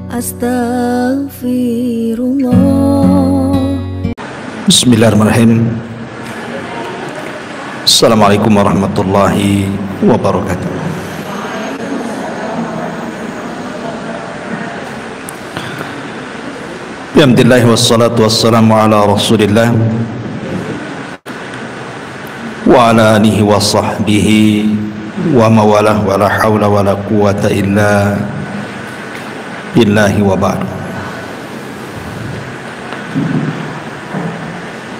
Astaghfirullah. Bismillahirrahmanirrahim. Assalamualaikum warahmatullahi wabarakatuh. Alhamdulillah wassalatu wassalamu ala rasulillah wa ala alihi wa sahbihi wa mawalah wa la hawla wa la quwata illa billahi wa ba'd.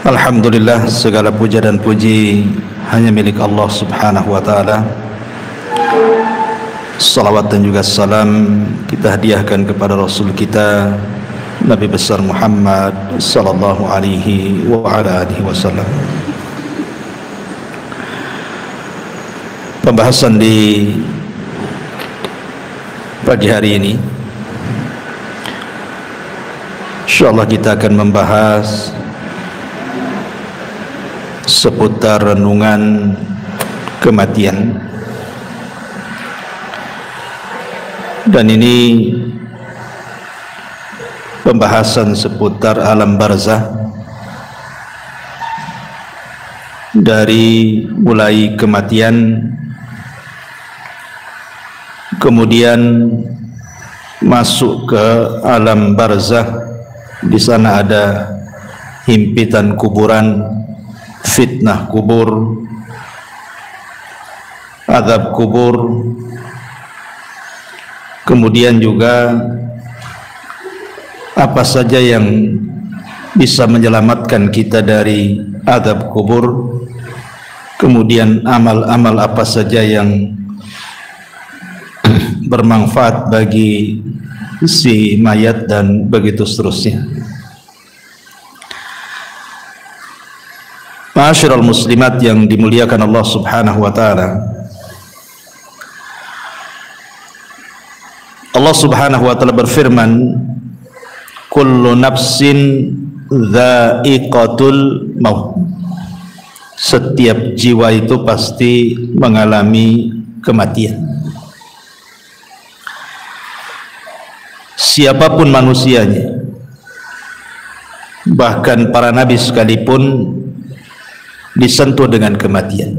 Alhamdulillah, segala puja dan puji hanya milik Allah subhanahu wa ta'ala. Salawat dan juga salam kita hadiahkan kepada Rasul kita Nabi besar Muhammad sallallahu alaihi wa ala alihi wasallam. Pembahasan di pagi hari ini, insyaallah kita akan membahas seputar renungan kematian. Dan ini pembahasan seputar alam barzah, dari mulai kematian, kemudian masuk ke alam barzah. Di sana ada himpitan kuburan, fitnah kubur, azab kubur, kemudian juga apa saja yang bisa menyelamatkan kita dari azab kubur, kemudian amal-amal apa saja yang bermanfaat bagi si mayat, dan begitu seterusnya. Ma'asyiral muslimat yang dimuliakan Allah subhanahu wa ta'ala, Allah subhanahu wa ta'ala berfirman, kullu nafsin dha'iqatul maut. Setiap jiwa itu pasti mengalami kematian. Siapapun manusianya, bahkan para nabi sekalipun disentuh dengan kematian.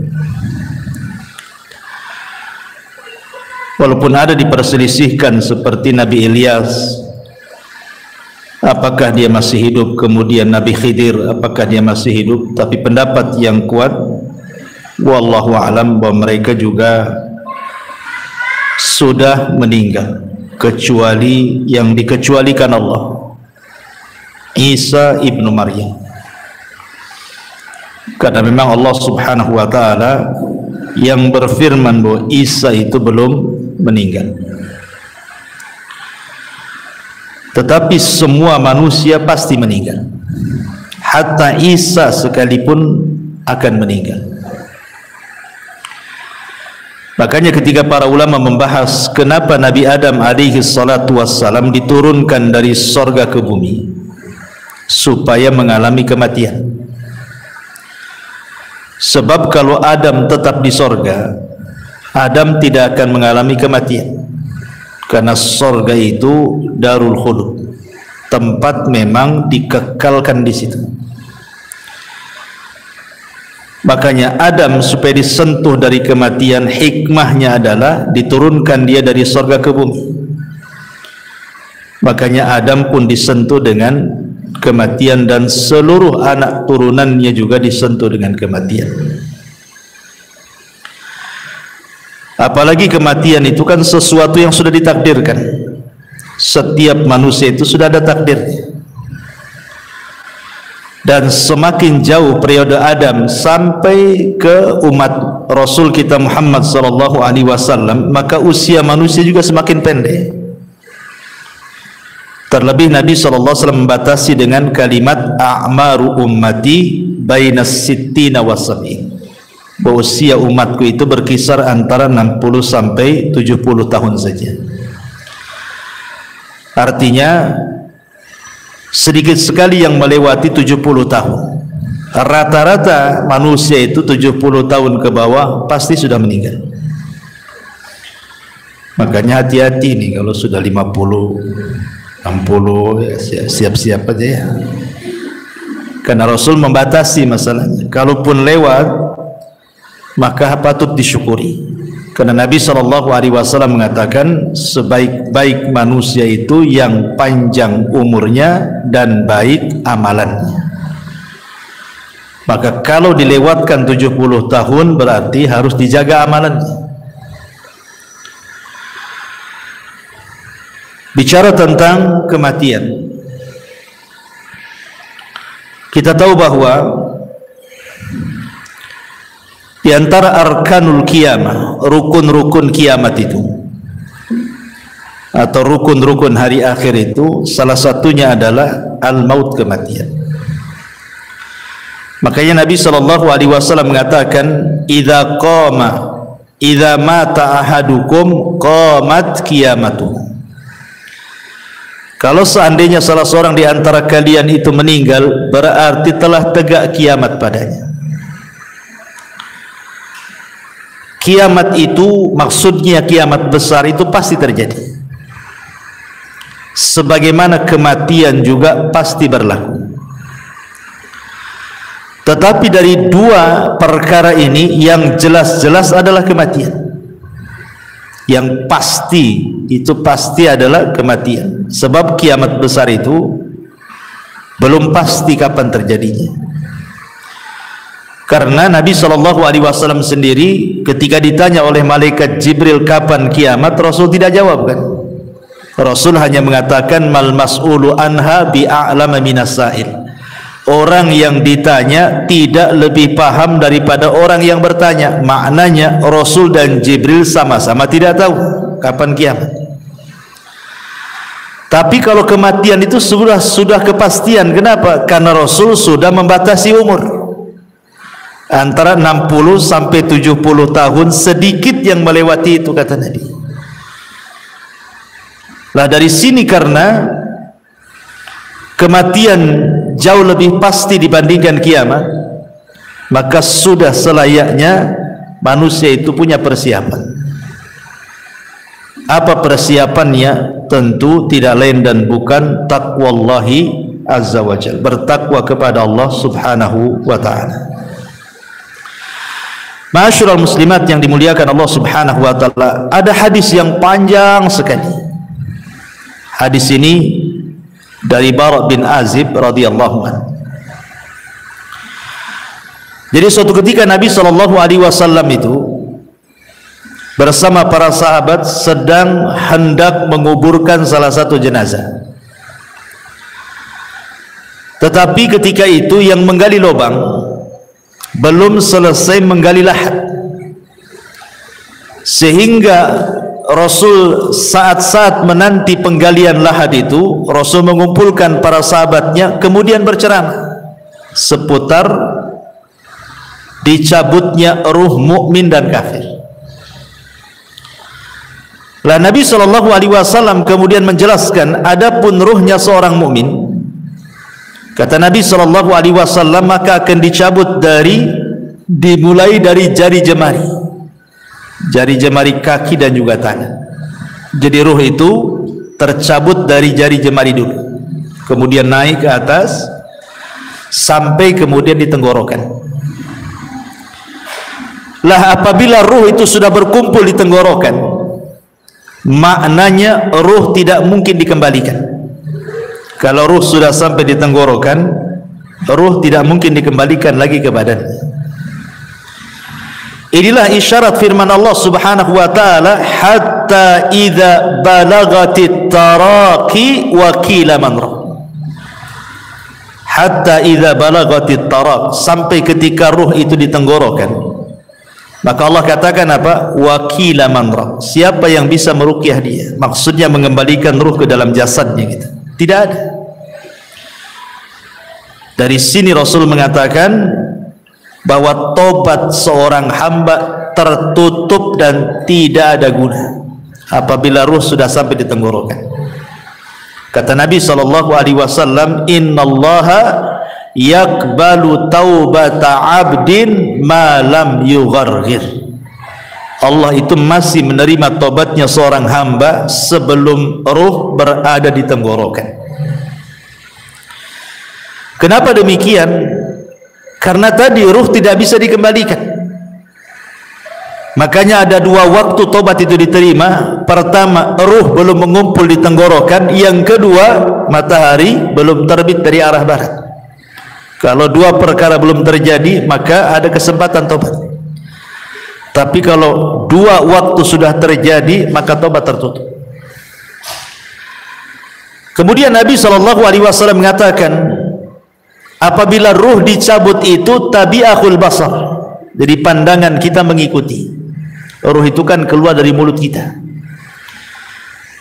Walaupun ada diperselisihkan seperti Nabi Ilyas, apakah dia masih hidup, kemudian Nabi Khidir, apakah dia masih hidup, tapi pendapat yang kuat wallahu a'lam bahwa mereka juga sudah meninggal, kecuali yang dikecualikan Allah, Isa ibnu Maryam. Karena memang Allah subhanahu wa ta'ala yang berfirman bahwa Isa itu belum meninggal. Tetapi semua manusia pasti meninggal, hatta Isa sekalipun akan meninggal. Makanya ketika para ulama membahas kenapa Nabi Adam alaihi salatu wassalam diturunkan dari sorga ke bumi, supaya mengalami kematian. Sebab kalau Adam tetap di sorga, Adam tidak akan mengalami kematian. Karena sorga itu darul khulud, tempat memang dikekalkan di situ. Makanya Adam supaya disentuh dari kematian, hikmahnya adalah diturunkan dia dari sorga ke bumi. Makanya Adam pun disentuh dengan kematian, dan seluruh anak turunannya juga disentuh dengan kematian. Apalagi kematian itu kan sesuatu yang sudah ditakdirkan. Setiap manusia itu sudah ada takdirnya. Dan semakin jauh periode Adam sampai ke umat Rasul kita Muhammad sallallahu alaihi wasallam, maka usia manusia juga semakin pendek. Terlebih Nabi sallallahu alaihi wasallam membatasi dengan kalimat a'maru ummati bainas sittina wa sab'in. Bahwa usia umatku itu berkisar antara 60 sampai 70 tahun saja. Artinya sedikit sekali yang melewati 70 tahun. Rata-rata manusia itu 70 tahun ke bawah pasti sudah meninggal. Makanya hati-hati nih kalau sudah 50, 60 ya, siap-siap aja ya. Karena Rasul membatasi masalahnya. Kalaupun lewat maka patut disyukuri. Karena Nabi SAW mengatakan sebaik-baik manusia itu yang panjang umurnya dan baik amalannya. Maka kalau dilewatkan 70 tahun berarti harus dijaga amalannya. Bicara tentang kematian, kita tahu bahwa di antara arkanul kiamah, rukun-rukun kiamat itu atau rukun-rukun hari akhir itu, salah satunya adalah al-maut, kematian. Makanya Nabi SAW mengatakan, idza mata ahadukum qamat qiyamatuh. Kalau seandainya salah seorang di antara kalian itu meninggal, berarti telah tegak kiamat padanya. Kiamat itu maksudnya kiamat besar itu pasti terjadi. Sebagaimana kematian juga pasti berlaku. Tetapi dari dua perkara ini yang jelas-jelas adalah kematian. Yang pasti itu pasti adalah kematian. Sebab kiamat besar itu belum pasti kapan terjadinya. Karena Nabi SAW sendiri ketika ditanya oleh malaikat Jibril kapan kiamat, Rasul tidak jawab kan. Rasul hanya mengatakan mal mas'ulu anha bi'a'lama minas sa'il. Orang yang ditanya tidak lebih paham daripada orang yang bertanya. Maknanya Rasul dan Jibril sama-sama tidak tahu kapan kiamat. Tapi kalau kematian itu sudah kepastian. Kenapa? Karena Rasul sudah membatasi umur antara 60 sampai 70 tahun, sedikit yang melewati itu kata Nabi. Lah dari sini karena kematian jauh lebih pasti dibandingkan kiamat, maka sudah selayaknya manusia itu punya persiapan. Apa persiapannya? Tentu tidak lain dan bukan taqwallahi azza wa jalla, bertakwa kepada Allah subhanahu wa ta'ala. Ma'asyiral muslimat yang dimuliakan Allah subhanahu wa ta'ala, ada hadis yang panjang sekali. Hadis ini dari Bara bin Azib radhiyallahu anhu. Jadi suatu ketika Nabi SAW itu bersama para sahabat sedang hendak menguburkan salah satu jenazah. Tetapi ketika itu yang menggali lubang belum selesai menggali lahat, sehingga Rasul saat-saat menanti penggalian lahat itu, Rasul mengumpulkan para sahabatnya kemudian berceramah seputar dicabutnya ruh mukmin dan kafir. Lah Nabi SAW kemudian menjelaskan, adapun ruhnya seorang mukmin, kata Nabi SAW, maka akan dicabut dimulai dari jari jemari kaki dan juga tangan. Jadi ruh itu tercabut dari jari jemari dulu, kemudian naik ke atas sampai kemudian di tenggorokan. Lah apabila ruh itu sudah berkumpul di tenggorokan, maknanya ruh tidak mungkin dikembalikan. Kalau ruh sudah sampai di tenggorokan, ruh tidak mungkin dikembalikan lagi ke badannya. Inilah isyarat firman Allah subhanahu wa ta'ala, hatta idza balagatit taraqi wa qila man ra. Hatta idza balagatit taraq, sampai ketika ruh itu di tenggorokan, maka Allah katakan apa? Wa qila man ra, siapa yang bisa meruqyah dia? Maksudnya mengembalikan ruh ke dalam jasadnya gitu. Tidak ada. Dari sini Rasul mengatakan bahwa tobat seorang hamba tertutup dan tidak ada guna apabila ruh sudah sampai di tenggorokan. Kata Nabi SAW, innallaha yakbalu taubata abdin ma lam yugharghir. Allah itu masih menerima tobatnya seorang hamba sebelum ruh berada di tenggorokan. Kenapa demikian? Karena tadi ruh tidak bisa dikembalikan. Makanya ada dua waktu tobat itu diterima. Pertama, ruh belum mengumpul di tenggorokan. Yang kedua, matahari belum terbit dari arah barat. Kalau dua perkara belum terjadi, maka ada kesempatan tobat. Tapi kalau dua waktu sudah terjadi, maka tobat tertutup. Kemudian Nabi SAW mengatakan, apabila ruh dicabut itu tabi'ahul basar, jadi pandangan kita mengikuti. Ruh itu kan keluar dari mulut kita,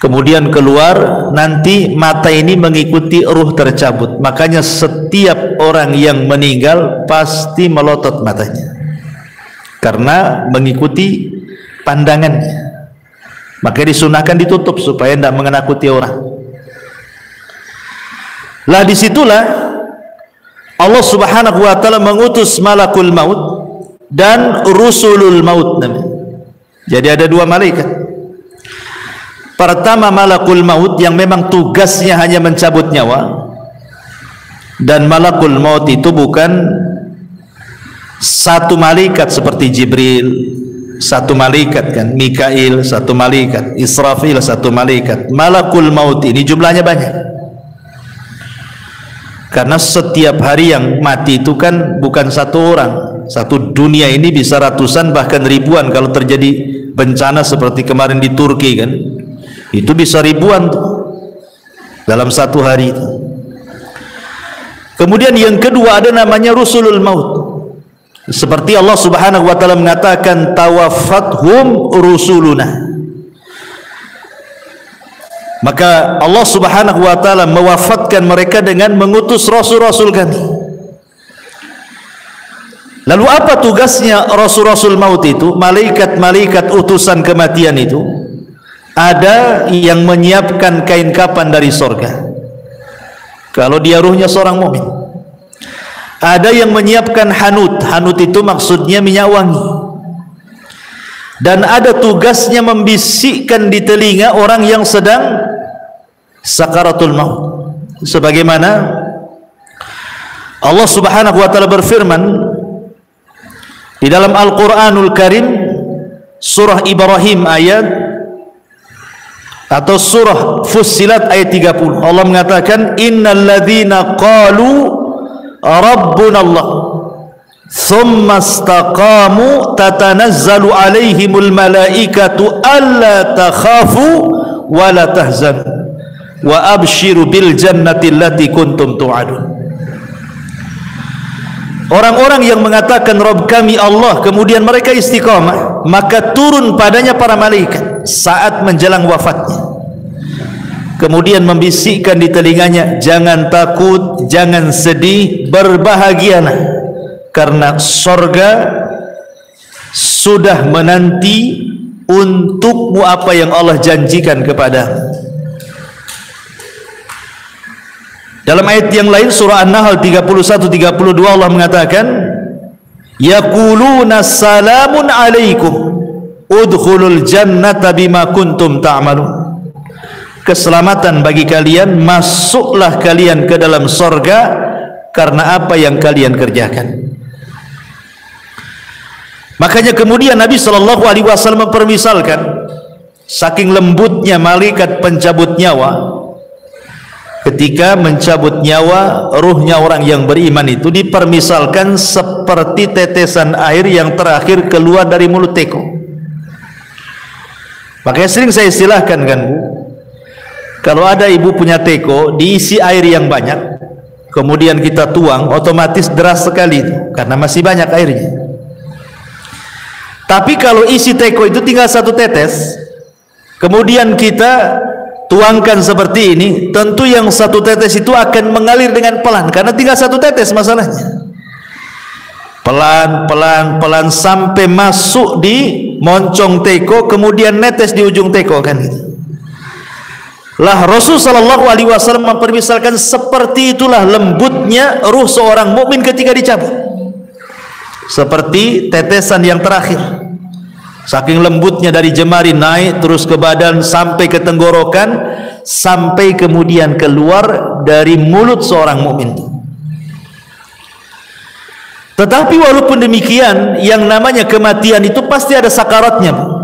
kemudian keluar, nanti mata ini mengikuti ruh tercabut. Makanya setiap orang yang meninggal pasti melotot matanya karena mengikuti pandangannya. Maka disunahkan ditutup supaya tidak mengenakuti orang. Lah disitulah Allah Subhanahu wa ta'ala mengutus malakul maut dan rusulul maut. Jadi ada dua malaikat. Pertama malakul maut yang memang tugasnya hanya mencabut nyawa. Dan malakul maut itu bukan satu malaikat seperti Jibril, satu malaikat kan, Mikail satu malaikat, Israfil satu malaikat. Malakul maut ini jumlahnya banyak. Karena setiap hari yang mati itu kan bukan satu orang. Satu dunia ini bisa ratusan bahkan ribuan. Kalau terjadi bencana seperti kemarin di Turki kan, itu bisa ribuan tuh dalam satu hari itu. Kemudian yang kedua ada namanya rusulul maut. Seperti Allah Subhanahu wa ta'ala mengatakan tawaffathum rusuluna. Maka Allah Subhanahu wa ta'ala mewafatkan mereka dengan mengutus rasul-rasul kami. Lalu apa tugasnya rasul-rasul maut itu? Malaikat-malaikat utusan kematian itu, ada yang menyiapkan kain kapan dari sorga kalau dia ruhnya seorang mukmin. Ada yang menyiapkan hanut. Hanut itu maksudnya minyak wangi. Dan ada tugasnya membisikkan di telinga orang yang sedang sakaratul maut. Sebagaimana Allah Subhanahu wa ta'ala berfirman di dalam Al-Quranul Karim, surah Ibrahim ayat atau surah Fussilat ayat 30. Allah mengatakan innal ladzina qalu Rabbuna Allah thumma istaqamu tatanazzalu alaihimul malaikatu alla takhafu wa la tahzanu wa abshiru bil jannati allati kuntum tu'adun. Orang-orang yang mengatakan Rabb kami Allah, kemudian mereka istiqamah, maka turun padanya para malaikat saat menjelang wafatnya, kemudian membisikkan di telinganya, jangan takut, jangan sedih, berbahagialah, karena sorga sudah menanti untukmu apa yang Allah janjikan kepada. Dalam ayat yang lain surah An-Nahl 31-32 Allah mengatakan yaquluna salamun alaikum udkhulul jannata bima kuntum ta'malun. Keselamatan bagi kalian, masuklah kalian ke dalam sorga karena apa yang kalian kerjakan. Makanya kemudian Nabi SAW mempermisalkan saking lembutnya malaikat pencabut nyawa. Ketika mencabut nyawa ruhnya orang yang beriman itu dipermisalkan seperti tetesan air yang terakhir keluar dari mulut teko. Makanya sering saya istilahkan kan Bu, kalau ada ibu punya teko diisi air yang banyak, kemudian kita tuang, otomatis deras sekali itu, karena masih banyak airnya. Tapi kalau isi teko itu tinggal satu tetes, kemudian kita tuangkan seperti ini, tentu yang satu tetes itu akan mengalir dengan pelan, karena tinggal satu tetes masalahnya. Pelan sampai masuk di moncong teko, kemudian netes di ujung teko kan gitu. Lah Rasul sallallahu alaihi wasallam mempermisalkan seperti itulah lembutnya ruh seorang mukmin ketika dicabut. Seperti tetesan yang terakhir. Saking lembutnya dari jemari naik terus ke badan sampai ke tenggorokan, sampai kemudian keluar dari mulut seorang mukmin. Tetapi walaupun demikian, yang namanya kematian itu pasti ada sakaratnya.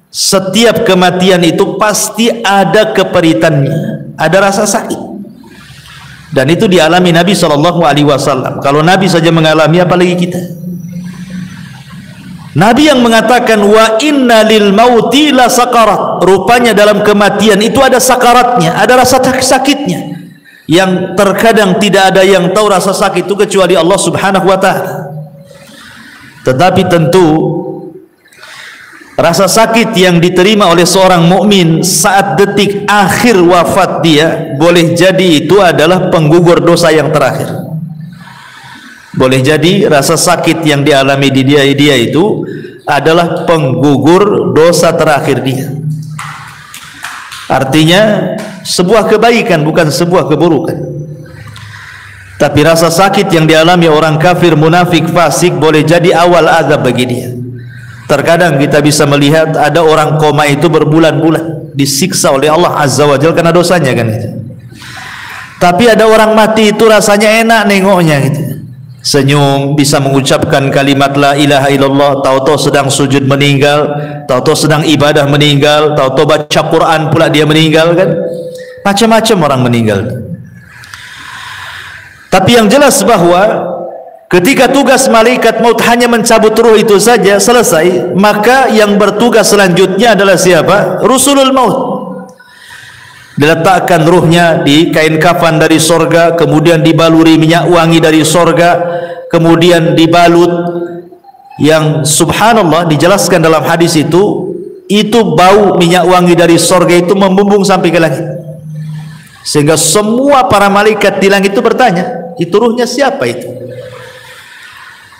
Setiap kematian itu pasti ada keperitannya, ada rasa sakit. Dan itu dialami Nabi SAW. Kalau Nabi saja mengalami, apalagi kita. Nabi yang mengatakan wa inna lil mauti la sakarat, rupanya dalam kematian itu ada sakaratnya, ada rasa sakitnya, yang terkadang tidak ada yang tahu rasa sakit itu kecuali Allah Subhanahu wa ta'ala. Tetapi tentu rasa sakit yang diterima oleh seorang mukmin saat detik akhir wafat dia, boleh jadi itu adalah penggugur dosa yang terakhir. Boleh jadi rasa sakit yang dialami di dia itu adalah penggugur dosa terakhir dia. Artinya sebuah kebaikan, bukan sebuah keburukan. Tapi rasa sakit yang dialami orang kafir, munafik, fasik boleh jadi awal azab bagi dia. Terkadang kita bisa melihat ada orang koma itu berbulan-bulan disiksa oleh Allah Azza wa Jalla karena dosanya kan itu. Tapi ada orang mati itu rasanya enak nengoknya gitu. Senyum, bisa mengucapkan kalimat la ilaha illallah, tahu-tahu sedang sujud meninggal, tahu-tahu sedang ibadah meninggal, tahu-tahu baca Quran pula dia meninggal kan. Macam-macam orang meninggal. Tapi yang jelas bahwa ketika tugas malaikat maut hanya mencabut ruh itu saja selesai, maka yang bertugas selanjutnya adalah siapa? Rusulul maut. Diletakkan ruhnya di kain kafan dari sorga, kemudian dibaluri minyak wangi dari sorga, kemudian dibalut, yang subhanallah dijelaskan dalam hadis itu bau minyak wangi dari sorga itu membumbung sampai ke langit, sehingga semua para malaikat di langit itu bertanya, itu ruhnya siapa itu?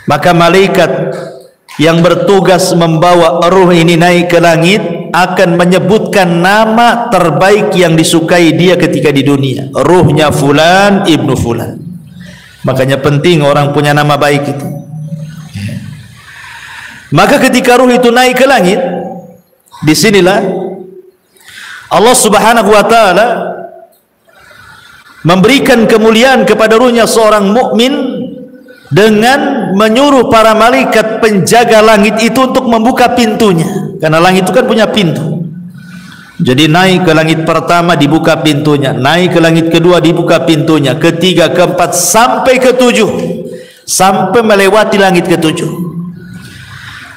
Maka malaikat yang bertugas membawa ruh ini naik ke langit akan menyebutkan nama terbaik yang disukai dia ketika di dunia. Ruhnya fulan ibnu fulan. Makanya penting orang punya nama baik itu. Maka ketika ruh itu naik ke langit, disinilah Allah Subhanahu wa ta'ala memberikan kemuliaan kepada ruhnya seorang mukmin dengan menyuruh para malaikat penjaga langit itu untuk membuka pintunya, karena langit itu kan punya pintu. Jadi naik ke langit pertama dibuka pintunya, naik ke langit kedua dibuka pintunya, ketiga, keempat, sampai ketujuh, sampai melewati langit ketujuh.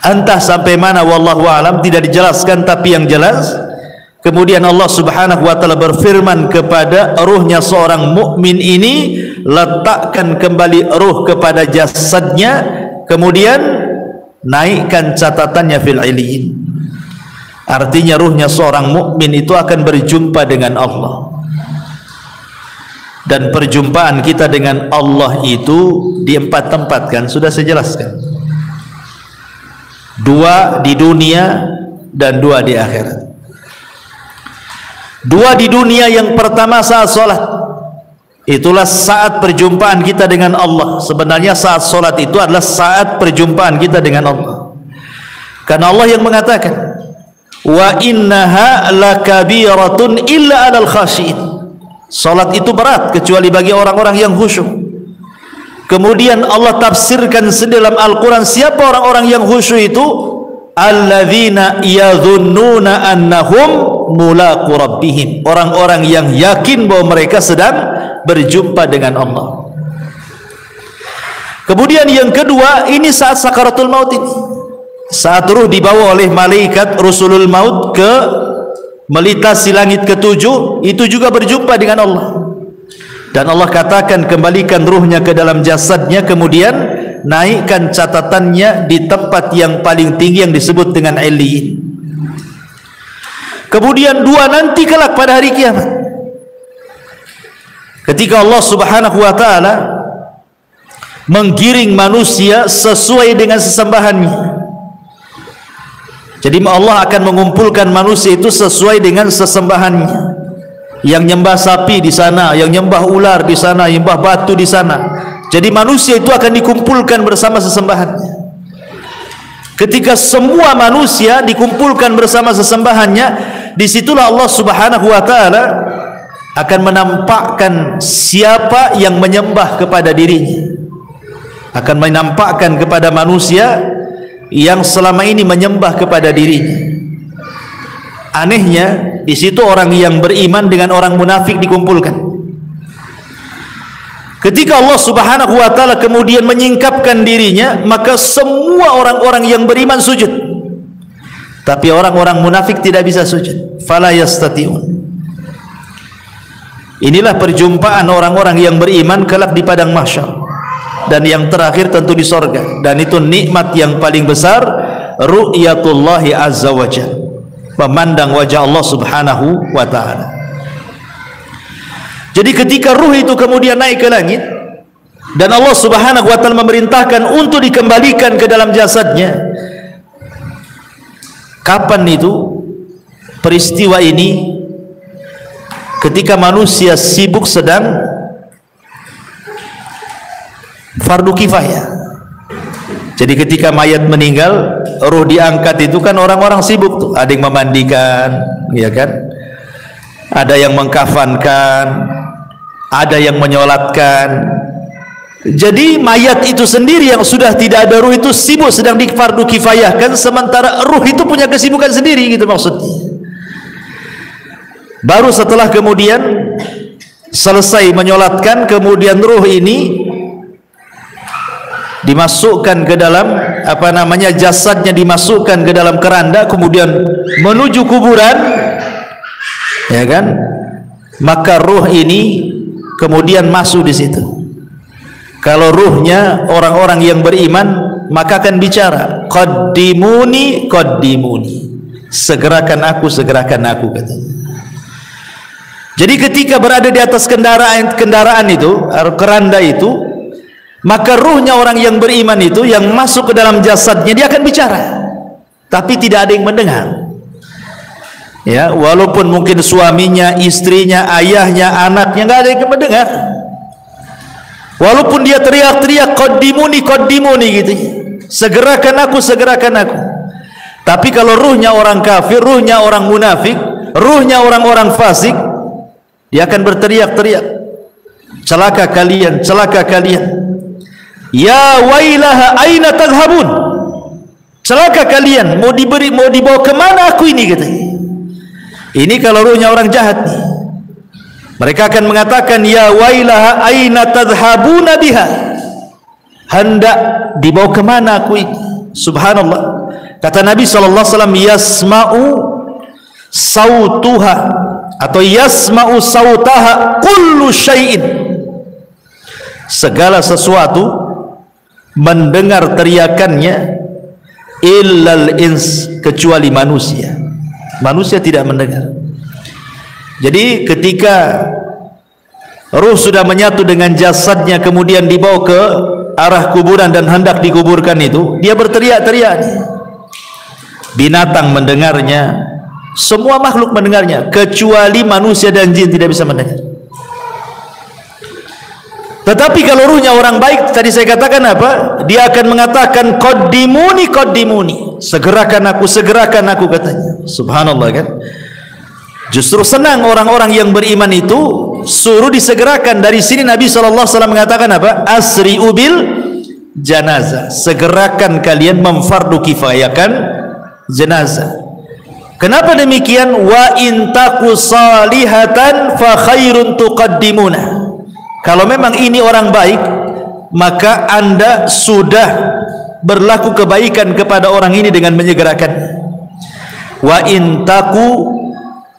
Entah sampai mana wallahu alam, tidak dijelaskan. Tapi yang jelas kemudian Allah Subhanahu wa ta'ala berfirman kepada ruhnya seorang mukmin ini, letakkan kembali ruh kepada jasadnya, kemudian naikkan catatannya fil illiyin. Artinya ruhnya seorang mukmin itu akan berjumpa dengan Allah. Dan perjumpaan kita dengan Allah itu di 4 tempat kan, sudah saya jelaskan. 2 di dunia dan 2 di akhirat. 2 di dunia, yang pertama saat sholat, itulah saat perjumpaan kita dengan Allah. Sebenarnya saat sholat itu adalah saat perjumpaan kita dengan Allah, karena Allah yang mengatakan wa innaha lakabiratun illa alal khashiin. Sholat itu berat kecuali bagi orang-orang yang khusyuk. Kemudian Allah tafsirkan dalam Al-Quran siapa orang-orang yang khusyuk itu, alladzina yadhunnuna annahum mulaqu rabbihim, orang-orang yang yakin bahwa mereka sedang berjumpa dengan Allah. Kemudian yang kedua, ini saat sakaratul maut ini, saat ruh dibawa oleh malaikat rusulul maut ke melintasi langit ketujuh, itu juga berjumpa dengan Allah. Dan Allah katakan kembalikan ruhnya ke dalam jasadnya, kemudian naikkan catatannya di tempat yang paling tinggi yang disebut dengan illiyin. Kemudian 2 nanti kelak pada hari kiamat, ketika Allah Subhanahu wa ta'ala menggiring manusia sesuai dengan sesembahannya. Jadi Allah akan mengumpulkan manusia itu sesuai dengan sesembahannya. Yang nyembah sapi di sana, yang nyembah ular di sana, yang nyembah batu di sana. Jadi manusia itu akan dikumpulkan bersama sesembahannya. ketika semua manusia dikumpulkan bersama sesembahannya, disitulah Allah Subhanahu wa ta'ala akan menampakkan siapa yang menyembah kepada dirinya, akan menampakkan kepada manusia yang selama ini menyembah kepada dirinya. Anehnya, di situ orang yang beriman dengan orang munafik dikumpulkan. Ketika Allah Subhanahu wa ta'ala kemudian menyingkapkan dirinya, maka semua orang-orang yang beriman sujud, tapi orang-orang munafik tidak bisa sujud. Fala yastati'un. Inilah perjumpaan orang-orang yang beriman kelak di padang mahsyar, dan yang terakhir tentu di sorga. Dan itu nikmat yang paling besar, ru'yatullahi azza wa jalla, memandang wajah Allah Subhanahu wa ta'ala. Jadi ketika ruh itu kemudian naik ke langit dan Allah Subhanahu wa ta'ala memerintahkan untuk dikembalikan ke dalam jasadnya, kapan itu peristiwa ini? Ketika manusia sibuk sedang fardu kifayah. Jadi ketika mayat meninggal, ruh diangkat itu kan orang-orang sibuk tuh, ada yang memandikan, ya kan? Ada yang mengkafankan, ada yang menyolatkan. Jadi mayat itu sendiri yang sudah tidak ada ruh itu sibuk sedang di fardu kifayahkan, sementara ruh itu punya kesibukan sendiri, gitu maksudnya. Baru setelah kemudian selesai menyolatkan, kemudian ruh ini dimasukkan ke dalam jasadnya dimasukkan ke dalam keranda, kemudian menuju kuburan, ya kan? Maka ruh ini kemudian masuk di situ. Kalau ruhnya orang-orang yang beriman, maka akan bicara, qaddimuni qaddimuni, segerakan aku katanya. Jadi ketika berada di atas kendaraan itu, keranda itu, maka ruhnya orang yang beriman itu yang masuk ke dalam jasadnya, dia akan bicara, tapi tidak ada yang mendengar. Ya, walaupun mungkin suaminya, istrinya, ayahnya, anaknya, nggak ada yang mendengar. Walaupun dia teriak-teriak qaddimuni qaddimuni gitu, segerakan aku. Tapi kalau ruhnya orang kafir, ruhnya orang munafik, ruhnya orang-orang fasik, dia akan berteriak-teriak, celaka kalian, ya wailaha aina tadhhabun, celaka kalian, mau dibawa kemana aku ini, gitu. Ini kalau ruhnya orang jahat nih, mereka akan mengatakan, ya wailaha aina tadhhabuna biha, hendak dibawa kemana aku ini. Subhanallah. Kata Nabi SAW, yasma'u sautuha atau yasma'u sautaha kullu syai'in, segala sesuatu mendengar teriakannya, illal ins, kecuali manusia. Manusia tidak mendengar. Jadi ketika ruh sudah menyatu dengan jasadnya, kemudian dibawa ke arah kuburan dan hendak dikuburkan itu, dia berteriak-teriak. Binatang mendengarnya, semua makhluk mendengarnya, kecuali manusia dan jin tidak bisa mendengar. Tetapi kalau ruhnya orang baik, tadi saya katakan apa? Dia akan mengatakan qaddimuni qaddimuni, segerakan aku katanya. Subhanallah kan? Justru senang orang-orang yang beriman itu suruh disegerakan. Dari sini Nabi SAW mengatakan apa? Asri'u bil janazah, segerakan kalian memfardu kifayakan jenazah. Kenapa demikian? Wa in taku salihatan fa khairun tuqaddimuna. Kalau memang ini orang baik, maka Anda sudah berlaku kebaikan kepada orang ini dengan menyegerakan. Wa in taku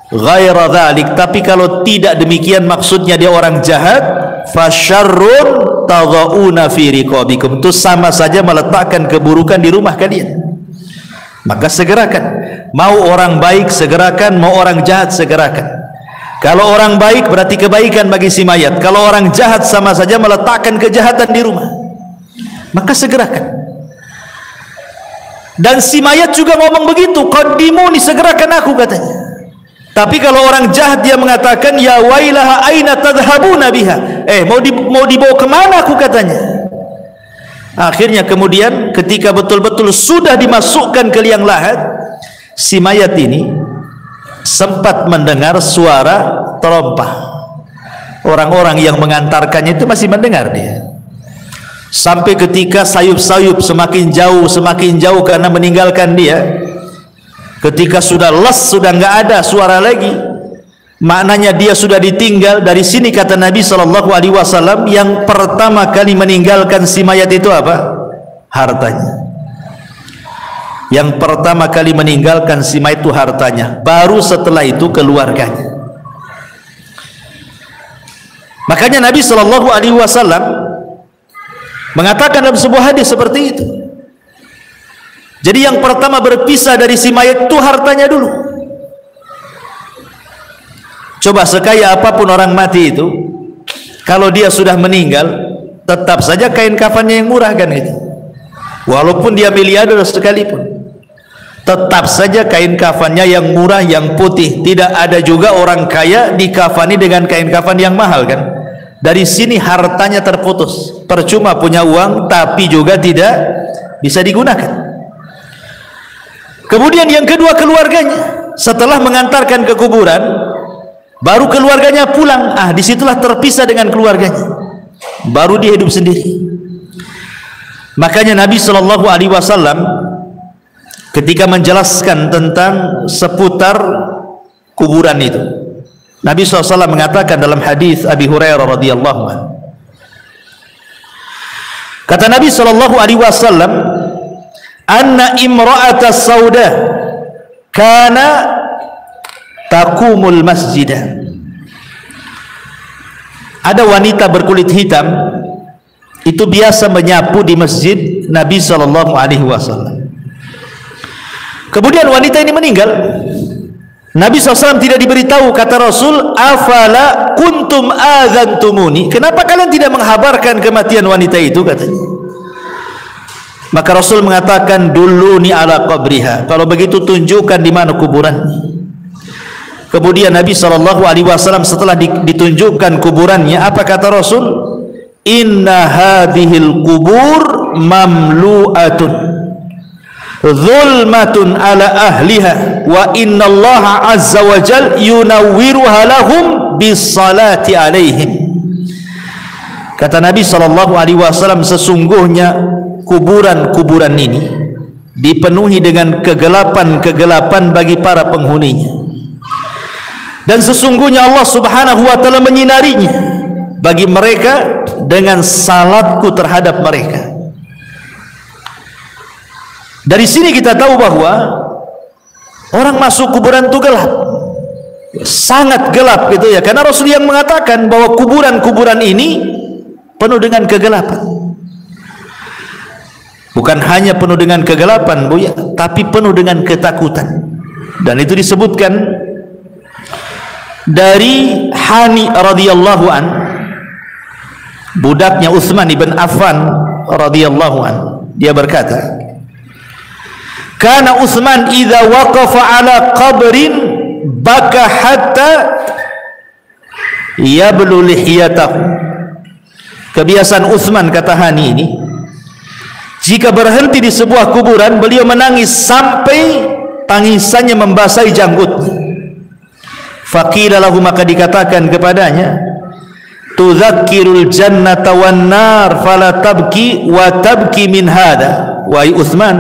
ghaira dzalik, tapi kalau tidak demikian, maksudnya dia orang jahat, fasyarrun tadhauna fi riqabikum, itu sama saja meletakkan keburukan di rumah kalian. Maka segerakan. Mau orang baik segerakan, mau orang jahat segerakan. Kalau orang baik berarti kebaikan bagi si mayat, kalau orang jahat sama saja meletakkan kejahatan di rumah. Maka segerakan. Dan si mayat juga ngomong begitu, qaddimuni, segerakan aku katanya. Tapi kalau orang jahat dia mengatakan, ya wailaha aina tadhhabuna biha, mau dibawa kemana aku katanya. Akhirnya kemudian ketika betul-betul sudah dimasukkan ke liang lahat, si mayat ini sempat mendengar suara terompah. Orang-orang yang mengantarkannya itu masih mendengar dia. Sampai ketika sayup-sayup semakin jauh karena meninggalkan dia. Ketika sudah les, sudah nggak ada suara lagi, maknanya dia sudah ditinggal. Dari sini kata Nabi SAW, yang pertama kali meninggalkan si mayat itu apa? Hartanya. Yang pertama kali meninggalkan si mayat itu hartanya, baru setelah itu keluarganya. Makanya Nabi SAW mengatakan dalam sebuah hadis seperti itu. Jadi yang pertama berpisah dari si mayat itu hartanya dulu. Coba sekaya apapun orang mati itu, kalau dia sudah meninggal, tetap saja kain kafannya yang murah kan gitu. Walaupun dia miliarder sekalipun, tetap saja kain kafannya yang murah, yang putih. Tidak ada juga orang kaya dikafani dengan kain kafan yang mahal kan. Dari sini hartanya terputus. Percuma punya uang tapi juga tidak bisa digunakan. Kemudian yang kedua, keluarganya. Setelah mengantarkan ke kuburan, baru keluarganya pulang. Disitulah terpisah dengan keluarganya, baru dia hidup sendiri. Makanya Nabi SAW ketika menjelaskan tentang seputar kuburan itu, Nabi SAW mengatakan dalam hadis Abi Hurairah radhiyallahu anhu, kata Nabi SAW, anna imra'ata sauda kana taqumul masjidah. Ada wanita berkulit hitam itu biasa menyapu di masjid Nabi SAW. Kemudian wanita ini meninggal. Nabi SAW tidak diberitahu. Kata Rasul, afala kuntum adzantumuni, kenapa kalian tidak menghabarkan kematian wanita itu, katanya. Maka Rasul mengatakan, duluni ala qabriha, kalau begitu tunjukkan di mana kuburannya. Kemudian Nabi SAW setelah ditunjukkan kuburannya, apa kata Rasul? Inna hadhil kubur mamlu'atun zulmatun ala ahliha wa innallaha azza wa jal yunawwiruha lahum bisalati alaihim. Kata Nabi SAW, sesungguhnya kuburan-kuburan ini dipenuhi dengan kegelapan-kegelapan bagi para penghuninya, dan sesungguhnya Allah Subhanahu wa ta'ala menyinarinya bagi mereka dengan salatku terhadap mereka. Dari sini kita tahu bahwa orang masuk kuburan itu gelap, sangat gelap gitu ya, karena Rasul yang mengatakan bahwa kuburan-kuburan ini penuh dengan kegelapan. Bukan hanya penuh dengan kegelapan, Bu ya, tapi penuh dengan ketakutan. Dan itu disebutkan dari Hani radhiyallahu an, budaknya Utsman ibn Affan radhiyallahu an. Dia berkata, kana Utsman idza waqafa ala qabrin baka hatta yablu lihiyatahu. Kebiasaan Utsman, kata Hani ini, jika berhenti di sebuah kuburan, beliau menangis sampai tangisannya membasahi janggutnya. Faqila lahu, maka dikatakan kepadanya, tudzakkirul jannata wan nar fala tabki wa tabki min hada. Wahai Utsman,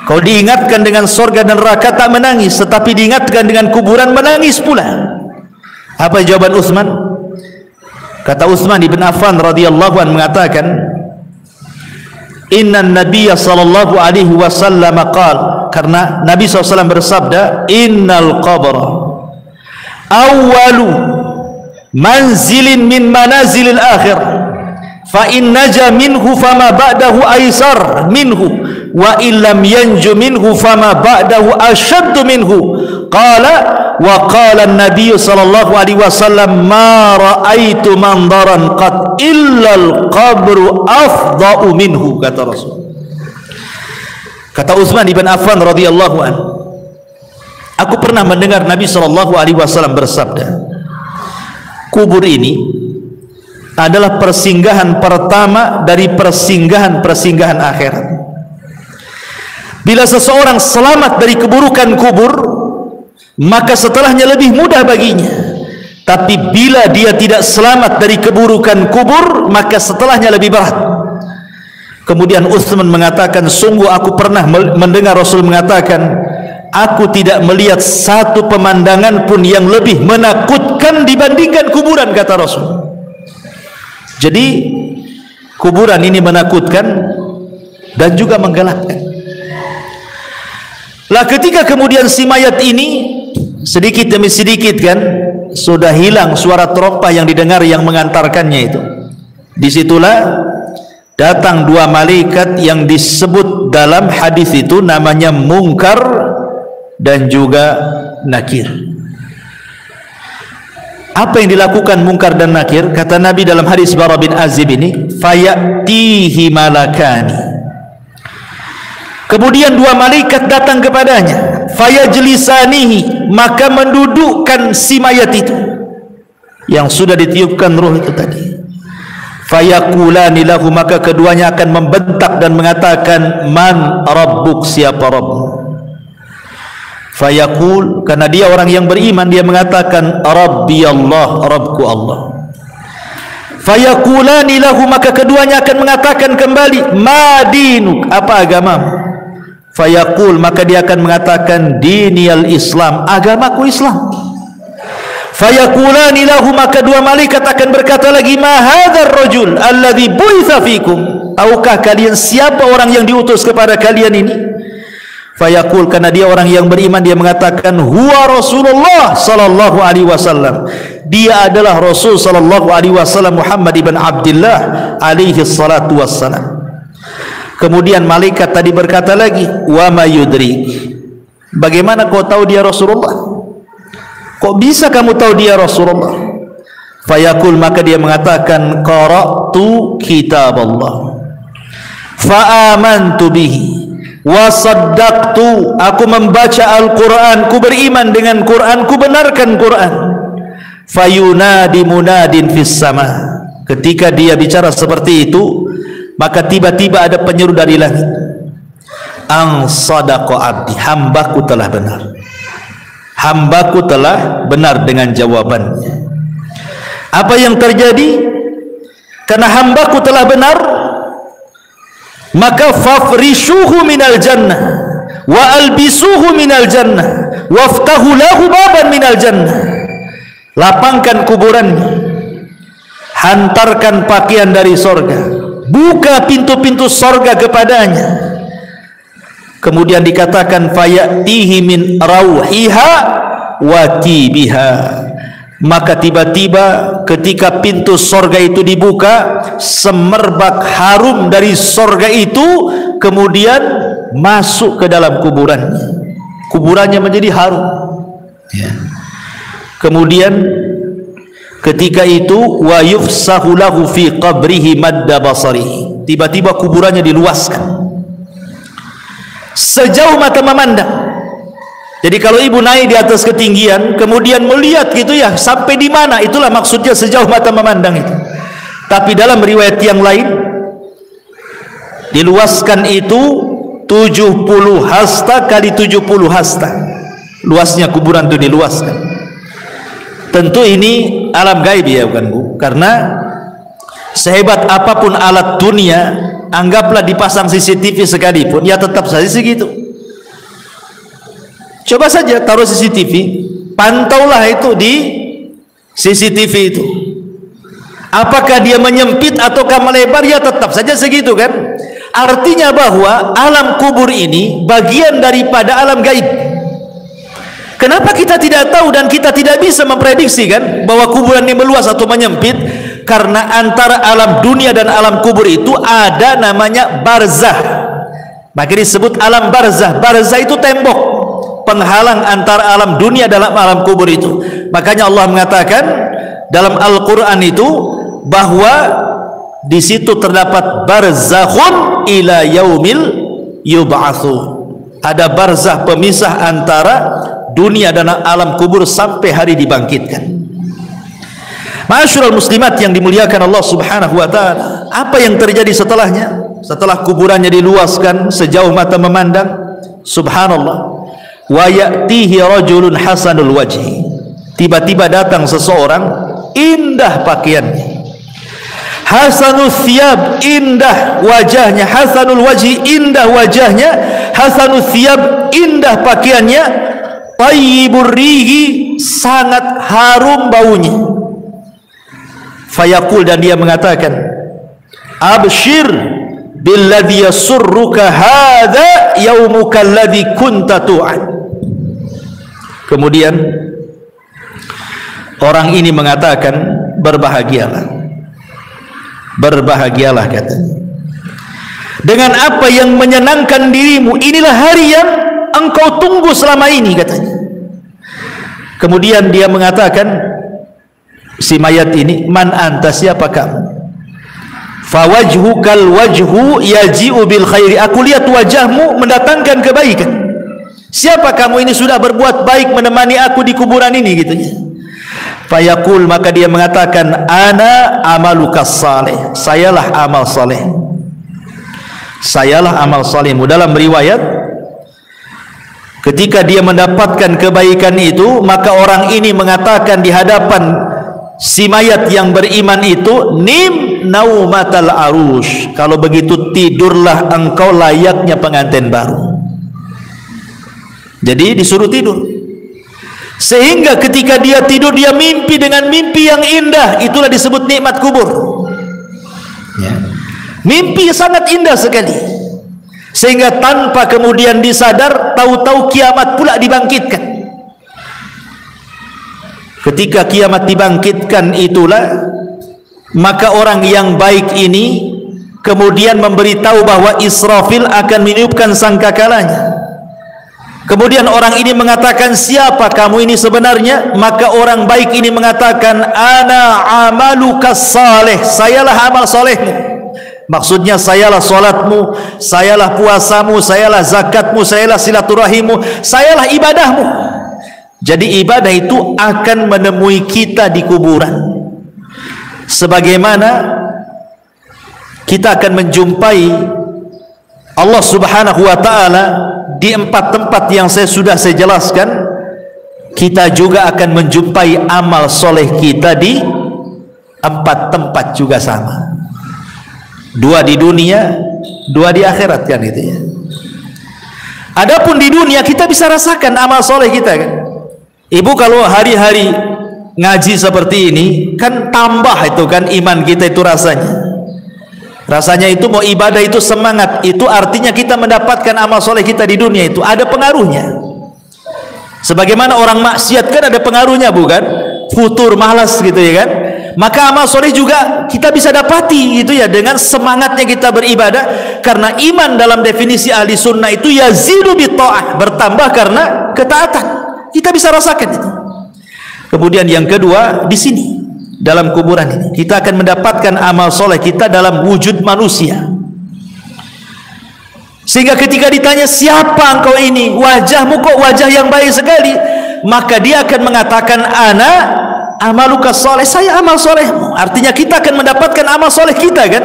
kau diingatkan dengan surga dan neraka tak menangis, tetapi diingatkan dengan kuburan menangis pula. Apa jawaban Utsman? Kata Utsman ibn Affan radhiyallahu anhu mengatakan, inna nabiyya sallallahu alaihi wasallam qala, karena Nabi SAW bersabda, innal qabra awwalu manzilin min manazilil akhir, fa in naja minhu fama ba'dahu aisar minhu wa illam yanju minhu fama ba'dahu ashaddu minhu. Qala wa qala an-nabiy sallallahu alaihi wasallam, ma ra'aitu mandaran qad illa al-qabru afda'u minhu, kata Rasul. Kata Utsman ibn Affan radhiyallahu anhu, aku pernah mendengar Nabi sallallahu alaihi wasallam bersabda, kubur ini adalah persinggahan pertama dari persinggahan-persinggahan akhirat. Bila seseorang selamat dari keburukan kubur, maka setelahnya lebih mudah baginya. Tapi bila dia tidak selamat dari keburukan kubur, maka setelahnya lebih berat. Kemudian Utsman mengatakan, sungguh aku pernah mendengar Rasul mengatakan, aku tidak melihat satu pemandangan pun yang lebih menakutkan dibandingkan kuburan, kata Rasul. Jadi kuburan ini menakutkan dan juga menggelapkan. Lah ketika kemudian si mayat ini sedikit demi sedikit kan sudah hilang suara terompah yang didengar yang mengantarkannya itu, disitulah datang dua malaikat yang disebut dalam hadis itu namanya Munkar dan juga Nakir. Apa yang dilakukan Munkar dan Nakir? Kata Nabi dalam hadis Bara bin Azib ini, fayatihi malakani. Kemudian dua malaikat datang kepadanya, fayajlisanihi, maka mendudukkan si mayat itu yang sudah ditiupkan ruh itu tadi. Fayaqulani lahu, maka keduanya akan membentak dan mengatakan, man rabbuk, siapa Rabbmu? Fayaqul, karena dia orang yang beriman, dia mengatakan Rabbi Allah, Rabbku Allah. Fayaqulani lahu, maka keduanya akan mengatakan kembali, ma dinuk, apa agamamu? Fayaqul, maka dia akan mengatakan diniyal Islam, agamaku Islam. Fayaqulani lahu, maka dua malaikat akan berkata lagi, ma hadzal rajul alladzi bu'itsa fikum, tahukah kalian siapa orang yang diutus kepada kalian ini? Fayaqul, karena dia orang yang beriman, dia mengatakan huwa Rasulullah sallallahu alaihi wasallam, dia adalah Rasul sallallahu alaihi wasallam Muhammad ibn Abdullah alaihi salatu wassalam. Kemudian malaikat tadi berkata lagi, wa ma yudrik, bagaimana kau tahu dia Rasulullah? Kok bisa kamu tahu dia Rasulullah? Fayaqul, maka dia mengatakan qara'tu kitab Allah fa amantu bihi wa saddaqtu, aku membaca Al-Quran, ku beriman dengan Quran, ku benarkan Quran. Fayunadi munadin fis sama, ketika dia bicara seperti itu, maka tiba-tiba ada penyeru dari langit, ang sadaqa abdi, hambaku telah benar, hambaku telah benar dengan jawabannya. Apa yang terjadi? Karena hambaku telah benar, maka fafrishuhu minal jannah wa albisuhu minal jannah waftahu lahu baban minal jannah, lapangkan kuburannya, hantarkan pakaian dari sorga, buka pintu-pintu sorga kepadanya. Kemudian dikatakan fayatihi min rauhiha wa tibiha, maka tiba-tiba ketika pintu sorga itu dibuka, semerbak harum dari sorga itu kemudian masuk ke dalam kuburannya, kuburannya menjadi harum ya. Kemudian ketika itu wa yufsahu lahu fi qabrihi madda basarihi, tiba-tiba kuburannya diluaskan sejauh mata memandang. Jadi kalau ibu naik di atas ketinggian kemudian melihat gitu ya, sampai di mana, itulah maksudnya sejauh mata memandang itu. Tapi dalam riwayat yang lain diluaskan itu 70 hasta kali 70 hasta, luasnya kuburan itu diluaskan. Tentu ini alam gaib ya, bukan Bu? Karena sehebat apapun alat dunia, anggaplah dipasang CCTV sekalipun, ya tetap saja segitu. Coba saja taruh CCTV, pantaulah itu di CCTV itu, apakah dia menyempit ataukah melebar, ya tetap saja segitu kan. Artinya bahwa alam kubur ini bagian daripada alam gaib. Kenapa kita tidak tahu dan kita tidak bisa memprediksi kan bahwa kuburan ini meluas atau menyempit? Karena antara alam dunia dan alam kubur itu ada namanya barzah, maka disebut alam barzah. Barzah itu tembok penghalang antara alam dunia dan alam kubur itu. Makanya Allah mengatakan dalam Al-Quran itu bahwa di situ terdapat barzakhun ila yaumil yub'atsun, ada barzah pemisah antara dunia dan alam kubur sampai hari dibangkitkan. Ma'asyiral muslimat yang dimuliakan Allah Subhanahu wa taala, apa yang terjadi setelahnya? Setelah kuburannya diluaskan sejauh mata memandang, subhanallah, wa ya'tihi rajulun hasanul wajhi. Tiba-tiba datang seseorang indah pakaiannya, hasanul thiyab, indah wajahnya, hasanul wajhi, indah wajahnya, hasanul thiyab, indah pakaiannya, tayyibur rihi, sangat harum baunya. Fayaqul, dan dia mengatakan, abshir billadhi yasurruka hadha yaumuka alladhi kunta tu'ad. Kemudian orang ini mengatakan, berbahagialah, berbahagialah katanya, dengan apa yang menyenangkan dirimu, inilah hari yang engkau tunggu selama ini katanya. Kemudian dia mengatakan, si mayat ini, man anta, siapa kamu? Fawajhukal wajhu yaji'u bil khairi, aku lihat wajahmu mendatangkan kebaikan. Siapa kamu ini? Sudah berbuat baik menemani aku di kuburan ini gitu ya. Fayaqul, maka dia mengatakan, ana amalukas saleh, sayalah amal saleh, sayalah amal salehmu. Dalam riwayat, ketika dia mendapatkan kebaikan itu, maka orang ini mengatakan di hadapan si mayat yang beriman itu, nim naumatal arush, kalau begitu tidurlah engkau layaknya pengantin baru. Jadi disuruh tidur, sehingga ketika dia tidur dia mimpi dengan mimpi yang indah. Itulah disebut nikmat kubur ya. Mimpi sangat indah sekali, sehingga tanpa kemudian disadar, tahu-tahu kiamat pula dibangkitkan. Ketika kiamat dibangkitkan itulah, maka orang yang baik ini kemudian memberitahu bahwa Israfil akan meniupkan sangkakalanya. Kemudian orang ini mengatakan, siapa kamu ini sebenarnya? Maka orang baik ini mengatakan, ana amalukas saleh, sayalah amal solehmu. Maksudnya sayalah solatmu, sayalah puasamu, sayalah zakatmu, sayalah silaturahimmu, sayalah ibadahmu. Jadi ibadah itu akan menemui kita di kuburan, sebagaimana kita akan menjumpai Allah Subhanahu wa ta'ala di 4 tempat yang saya jelaskan. Kita juga akan menjumpai amal soleh kita di 4 tempat juga sama, 2 di dunia, 2 di akhirat kan itu ya. Adapun di dunia kita bisa rasakan amal soleh kita kan. Ibu kalau hari-hari ngaji seperti ini kan tambah itu kan iman kita itu rasanya itu mau ibadah itu semangat, itu artinya kita mendapatkan amal soleh kita di dunia itu ada pengaruhnya. Sebagaimana orang maksiat kan ada pengaruhnya bukan? Futur, malas gitu ya kan. Maka amal soleh juga kita bisa dapati gitu ya, dengan semangatnya kita beribadah. Karena iman dalam definisi ahli sunnah itu yazidu bi ta'ah, bertambah karena ketaatan. Kita bisa rasakan itu. Kemudian yang kedua, di sini dalam kuburan ini kita akan mendapatkan amal soleh kita dalam wujud manusia, sehingga ketika ditanya, siapa engkau ini? Wajahmu kok wajah yang baik sekali, maka dia akan mengatakan, ana amalukas soleh, saya amal solehmu. Artinya kita akan mendapatkan amal soleh kita kan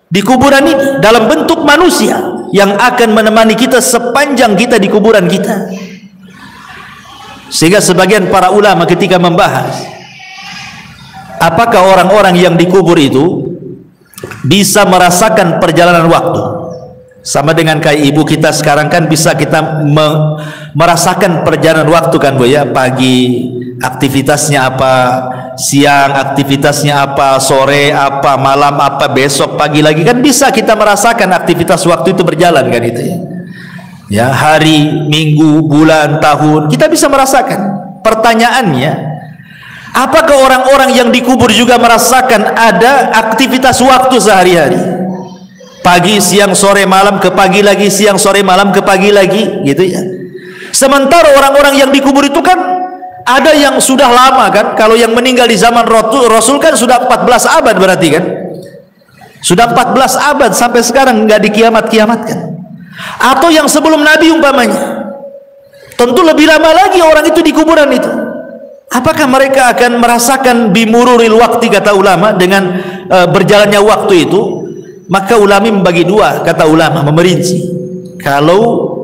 di kuburan ini dalam bentuk manusia yang akan menemani kita sepanjang kita di kuburan kita. Sehingga sebagian para ulama ketika membahas apakah orang-orang yang dikubur itu bisa merasakan perjalanan waktu, sama dengan kayak ibu kita sekarang kan bisa kita merasakan perjalanan waktu kan Bu ya, pagi aktivitasnya apa, siang aktivitasnya apa, sore apa, malam apa, besok pagi lagi kan bisa kita merasakan aktivitas waktu itu berjalan kan itu ya. Ya, hari, minggu, bulan, tahun, kita bisa merasakan. Pertanyaannya, apakah orang-orang yang dikubur juga merasakan ada aktivitas waktu sehari-hari? Pagi, siang, sore, malam, ke pagi lagi, siang, sore, malam, ke pagi lagi, gitu ya. Sementara orang-orang yang dikubur itu kan ada yang sudah lama kan. Kalau yang meninggal di zaman Rasul kan sudah 14 abad berarti kan. Sudah 14 abad sampai sekarang nggak dikiamat-kiamatkan. Atau yang sebelum Nabi umpamanya, tentu lebih lama lagi orang itu di kuburan itu. Apakah mereka akan merasakan bimururil waktu, kata ulama, dengan berjalannya waktu itu? Maka ulama membagi dua, kata ulama, memerinci. Kalau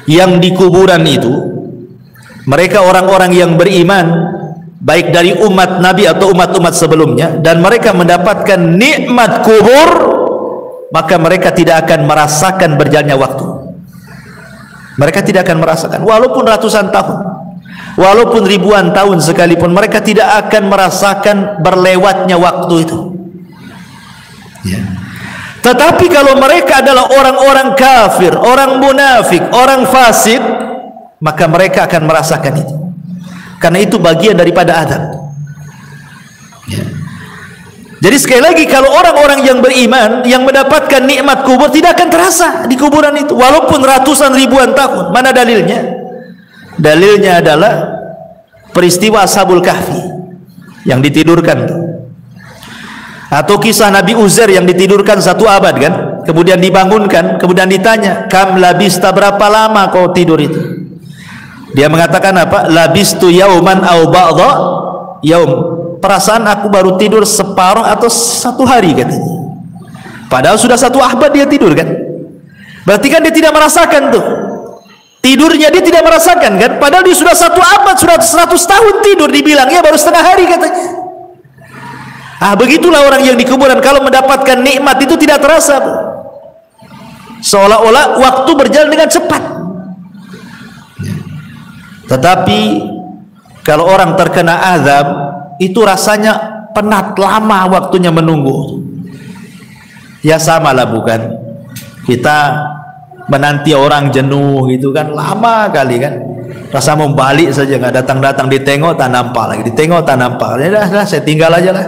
yang di kuburan itu mereka orang-orang yang beriman, baik dari umat Nabi atau umat-umat sebelumnya, dan mereka mendapatkan nikmat kubur, maka mereka tidak akan merasakan berjalannya waktu. Mereka tidak akan merasakan, walaupun ratusan tahun, walaupun ribuan tahun sekalipun, mereka tidak akan merasakan berlewatnya waktu itu. Ya. Tetapi kalau mereka adalah orang-orang kafir, orang munafik, orang fasik, maka mereka akan merasakan itu, karena itu bagian daripada azab. Ya. Jadi sekali lagi, kalau orang-orang yang beriman yang mendapatkan nikmat kubur tidak akan terasa di kuburan itu, walaupun ratusan ribuan tahun. Mana dalilnya? Dalilnya adalah peristiwa Ashabul Kahfi yang ditidurkan, atau kisah Nabi Uzair yang ditidurkan 1 abad kan, kemudian dibangunkan, kemudian ditanya, kam labista, berapa lama kau tidur itu? Dia mengatakan apa? Labistu yauman au ba'dha yaum. Perasaan aku baru tidur separuh atau 1 hari katanya. Padahal sudah 1 abad dia tidur kan. Berarti kan dia tidak merasakan tuh. Tidurnya dia tidak merasakan kan. Padahal dia sudah 1 abad, sudah 100 tahun tidur, dibilangnya baru setengah hari katanya. Begitulah orang yang di kuburan, kalau mendapatkan nikmat itu tidak terasa. Seolah-olah waktu berjalan dengan cepat. Tetapi kalau orang terkena azab, itu rasanya penat, lama waktunya menunggu. Ya samalah, bukan? Kita menanti orang jenuh gitu kan, lama kali kan. Rasa mau balik saja, nggak datang-datang, ditengok tak nampak lagi, ditengok tak nampak. Ya dah, saya tinggal aja lah.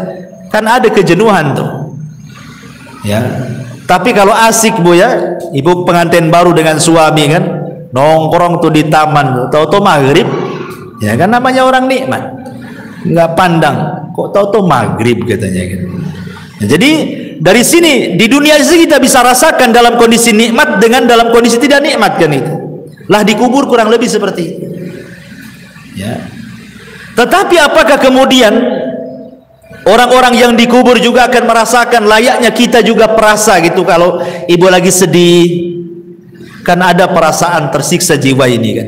Kan ada kejenuhan tuh. Ya. Tapi kalau asik Bu ya, ibu pengantin baru dengan suami kan, nongkrong tuh di taman, tahu-tahu maghrib, ya kan namanya orang nikmat, nggak pandang, kok tahu-tahu maghrib katanya gitu. Ya, jadi dari sini di dunia ini kita bisa rasakan dalam kondisi nikmat dengan dalam kondisi tidak nikmat kan itu. Lah dikubur kurang lebih seperti itu. Ya. Tetapi apakah kemudian orang-orang yang dikubur juga akan merasakan layaknya kita juga perasa gitu, kalau ibu lagi sedih? Kan ada perasaan tersiksa jiwa ini kan,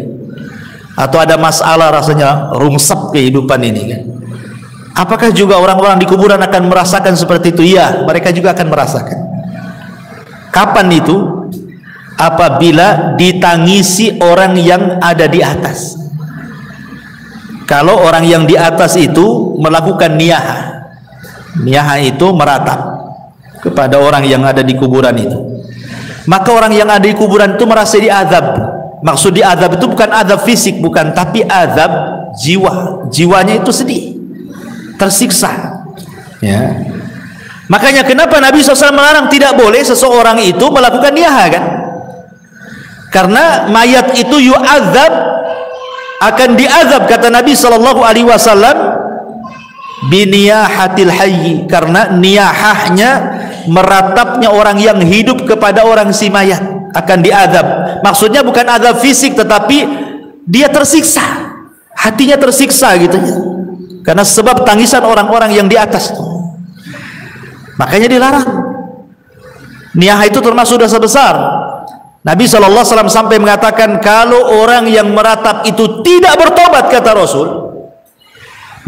atau ada masalah rasanya rungsep kehidupan ini kan. Apakah juga orang-orang di kuburan akan merasakan seperti itu? Iya, mereka juga akan merasakan. Kapan itu? Apabila ditangisi orang yang ada di atas. Kalau orang yang di atas itu melakukan niyah, niyah itu meratap kepada orang yang ada di kuburan itu, maka orang yang ada di kuburan itu merasa diazab. Maksud diazab itu bukan azab fisik, bukan, tapi azab jiwa. Jiwanya itu sedih, tersiksa. Ya. Makanya kenapa Nabi SAW melarang, tidak boleh seseorang itu melakukan niyah kan? Karena mayat itu yu'adzab, akan diazab, kata Nabi SAW, biniyahatil hayyi, karena niyahahnya, meratapnya orang yang hidup kepada orang si mayat, akan diazab. Maksudnya bukan azab fisik, tetapi dia tersiksa, hatinya tersiksa gitu ya, karena sebab tangisan orang-orang yang di atas. Makanya dilarang. Niyah itu termasuk dosa besar. Nabi SAW sampai mengatakan, kalau orang yang meratap itu tidak bertobat, kata Rasul,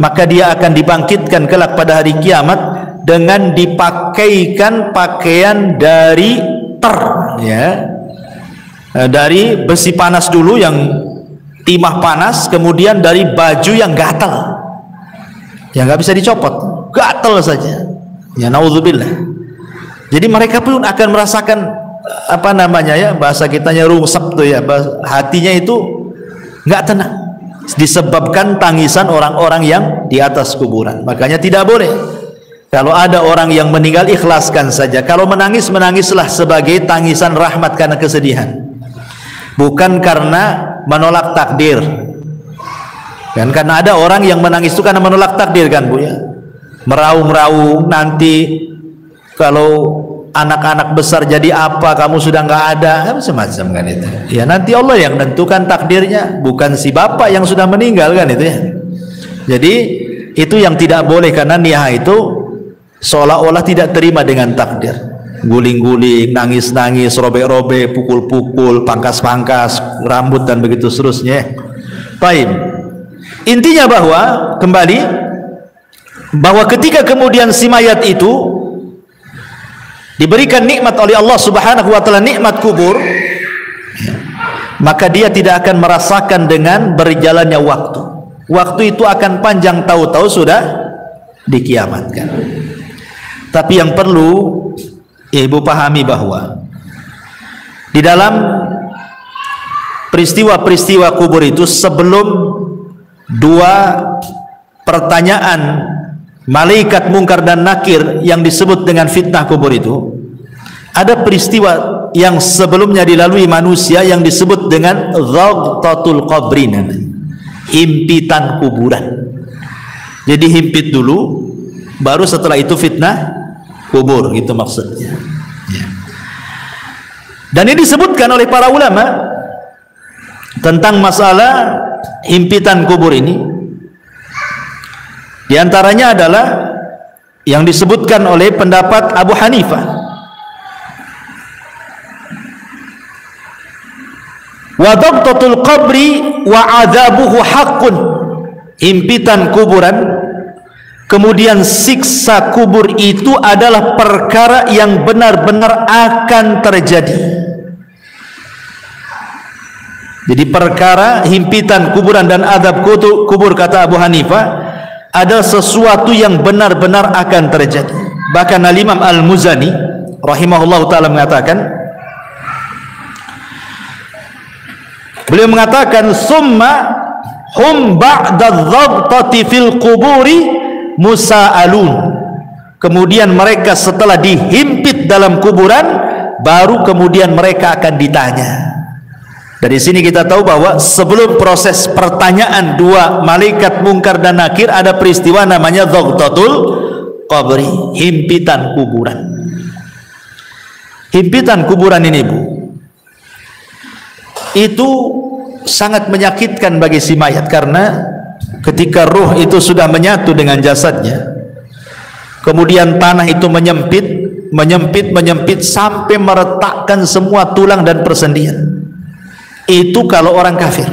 maka dia akan dibangkitkan kelak pada hari kiamat dengan dipakaikan pakaian dari ya, dari besi panas dulu yang timah panas, kemudian dari baju yang gatal, yang nggak bisa dicopot, gatal saja. Ya naudzubillah. Jadi mereka pun akan merasakan apa namanya ya, bahasa kitanya rungsep tuh ya, hatinya itu nggak tenang, disebabkan tangisan orang-orang yang di atas kuburan. Makanya tidak boleh, kalau ada orang yang meninggal, ikhlaskan saja. Kalau menangis, menangislah sebagai tangisan rahmat karena kesedihan, bukan karena menolak takdir kan. Karena ada orang yang menangis itu karena menolak takdir kan Bu ya, meraung-raung, nanti kalau anak-anak besar jadi apa, kamu sudah nggak ada, macam-macam kan itu ya. Nanti Allah yang tentukan takdirnya, bukan si bapak yang sudah meninggal kan itu ya. Jadi itu yang tidak boleh, karena niyaha itu seolah-olah tidak terima dengan takdir. Guling-guling, nangis-nangis, robek-robek, pukul-pukul, pangkas-pangkas rambut dan begitu seterusnya. Baik. Intinya bahwa ketika kemudian si mayat itu diberikan nikmat oleh Allah Subhanahu wa taala, nikmat kubur, maka dia tidak akan merasakan dengan berjalannya waktu. Waktu itu akan panjang, tahu-tahu sudah dikiamatkan. Tapi yang perlu ibu pahami bahwa di dalam peristiwa-peristiwa kubur itu, sebelum dua pertanyaan malaikat mungkar dan nakir yang disebut dengan fitnah kubur itu, ada peristiwa yang sebelumnya dilalui manusia yang disebut dengan dhaghtatul qabri, himpitan kuburan. Jadi himpit dulu, baru setelah itu fitnah kubur, gitu maksudnya. Dan ini disebutkan oleh para ulama tentang masalah himpitan kubur ini. Di antaranya adalah yang disebutkan oleh pendapat Abu Hanifah. Wa dhaghtatul qabri wa adzabuhu haqqun. Himpitan kuburan, kemudian siksa kubur itu adalah perkara yang benar-benar akan terjadi. Jadi perkara himpitan kuburan dan azab kubur, kata Abu Hanifah, adalah sesuatu yang benar-benar akan terjadi. Bahkan Al-Imam Al-Muzani rahimahullah ta'ala mengatakan, beliau mengatakan, summa hum ba'da dhabtati fil quburi musa'alun. Kemudian mereka setelah dihimpit dalam kuburan, baru kemudian mereka akan ditanya. Dari sini kita tahu bahwa sebelum proses pertanyaan dua malaikat mungkar dan nakir, ada peristiwa namanya dhaghtatul qabri, himpitan kuburan. Himpitan kuburan ini, Bu, itu sangat menyakitkan bagi si mayat, karena ketika ruh itu sudah menyatu dengan jasadnya, kemudian tanah itu menyempit sampai meretakkan semua tulang dan persendian. Itu kalau orang kafir,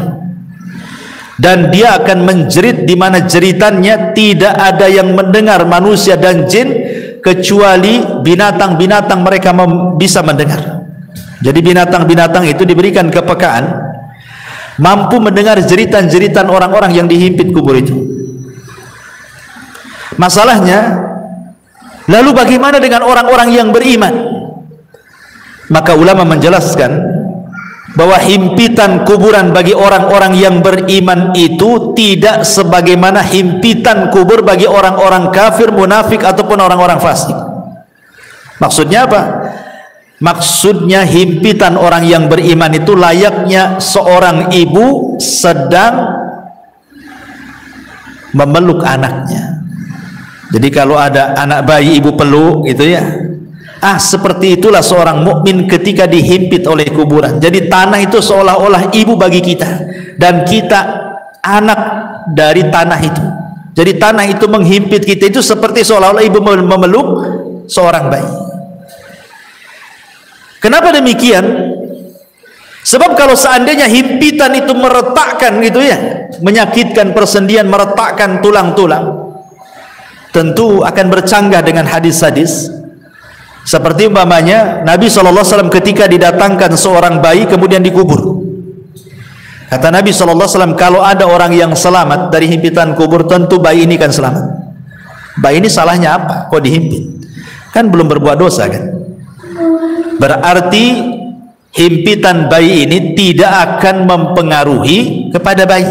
dan dia akan menjerit di mana jeritannya tidak ada yang mendengar, manusia dan jin, kecuali binatang-binatang mereka bisa mendengar. Jadi binatang-binatang itu diberikan kepekaan, mampu mendengar jeritan-jeritan orang-orang yang dihimpit kubur itu. Masalahnya, lalu bagaimana dengan orang-orang yang beriman? Maka ulama menjelaskan bahwa himpitan kuburan bagi orang-orang yang beriman itu tidak sebagaimana himpitan kubur bagi orang-orang kafir, munafik, ataupun orang-orang fasik. Maksudnya apa? Maksudnya himpitan orang yang beriman itu layaknya seorang ibu sedang memeluk anaknya. Jadi kalau ada anak bayi ibu peluk gitu ya, seperti itulah seorang mukmin ketika dihimpit oleh kuburan. Jadi tanah itu seolah-olah ibu bagi kita, dan kita anak dari tanah itu. Jadi tanah itu menghimpit kita itu seperti seolah-olah ibu memeluk seorang bayi. Kenapa demikian? Sebab kalau seandainya himpitan itu meretakkan gitu ya, menyakitkan persendian, meretakkan tulang-tulang, tentu akan bercanggah dengan hadis-hadis. Seperti umpamanya Nabi SAW ketika didatangkan seorang bayi kemudian dikubur, kata Nabi SAW, kalau ada orang yang selamat dari himpitan kubur, tentu bayi ini kan selamat. Bayi ini salahnya apa? Kok dihimpit? Kan belum berbuat dosa kan? Berarti himpitan bayi ini tidak akan mempengaruhi kepada bayi.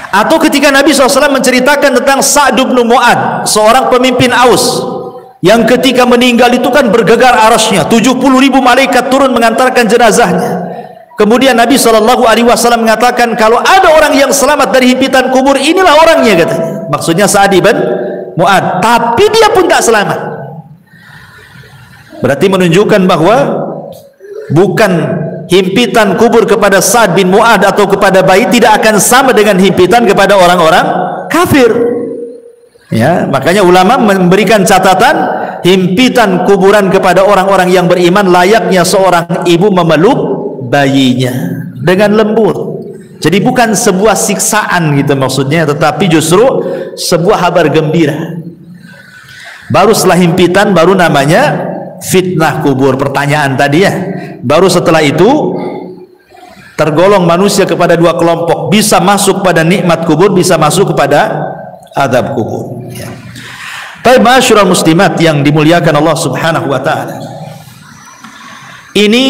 Atau ketika Nabi SAW menceritakan tentang Sa'd bin Mu'adz, seorang pemimpin Aus, yang ketika meninggal itu kan bergegar arasnya, 70.000 malaikat turun mengantarkan jenazahnya. Kemudian Nabi SAW mengatakan, kalau ada orang yang selamat dari himpitan kubur, inilah orangnya, katanya. Maksudnya Sa'd bin Mu'adz. Tapi dia pun tak selamat. Berarti menunjukkan bahwa bukan himpitan kubur kepada Sa'ad bin Mu'adz atau kepada bayi tidak akan sama dengan himpitan kepada orang-orang kafir. Ya, makanya ulama memberikan catatan himpitan kuburan kepada orang-orang yang beriman layaknya seorang ibu memeluk bayinya dengan lembut. Jadi bukan sebuah siksaan gitu maksudnya, tetapi justru sebuah kabar gembira. Baru setelah himpitan baru namanya fitnah kubur, pertanyaan tadi ya. Baru setelah itu tergolong manusia kepada dua kelompok, bisa masuk pada nikmat kubur, bisa masuk kepada azab kubur ya. Baik, ma'asyiral muslimat yang dimuliakan Allah Subhanahu wa taala. Ini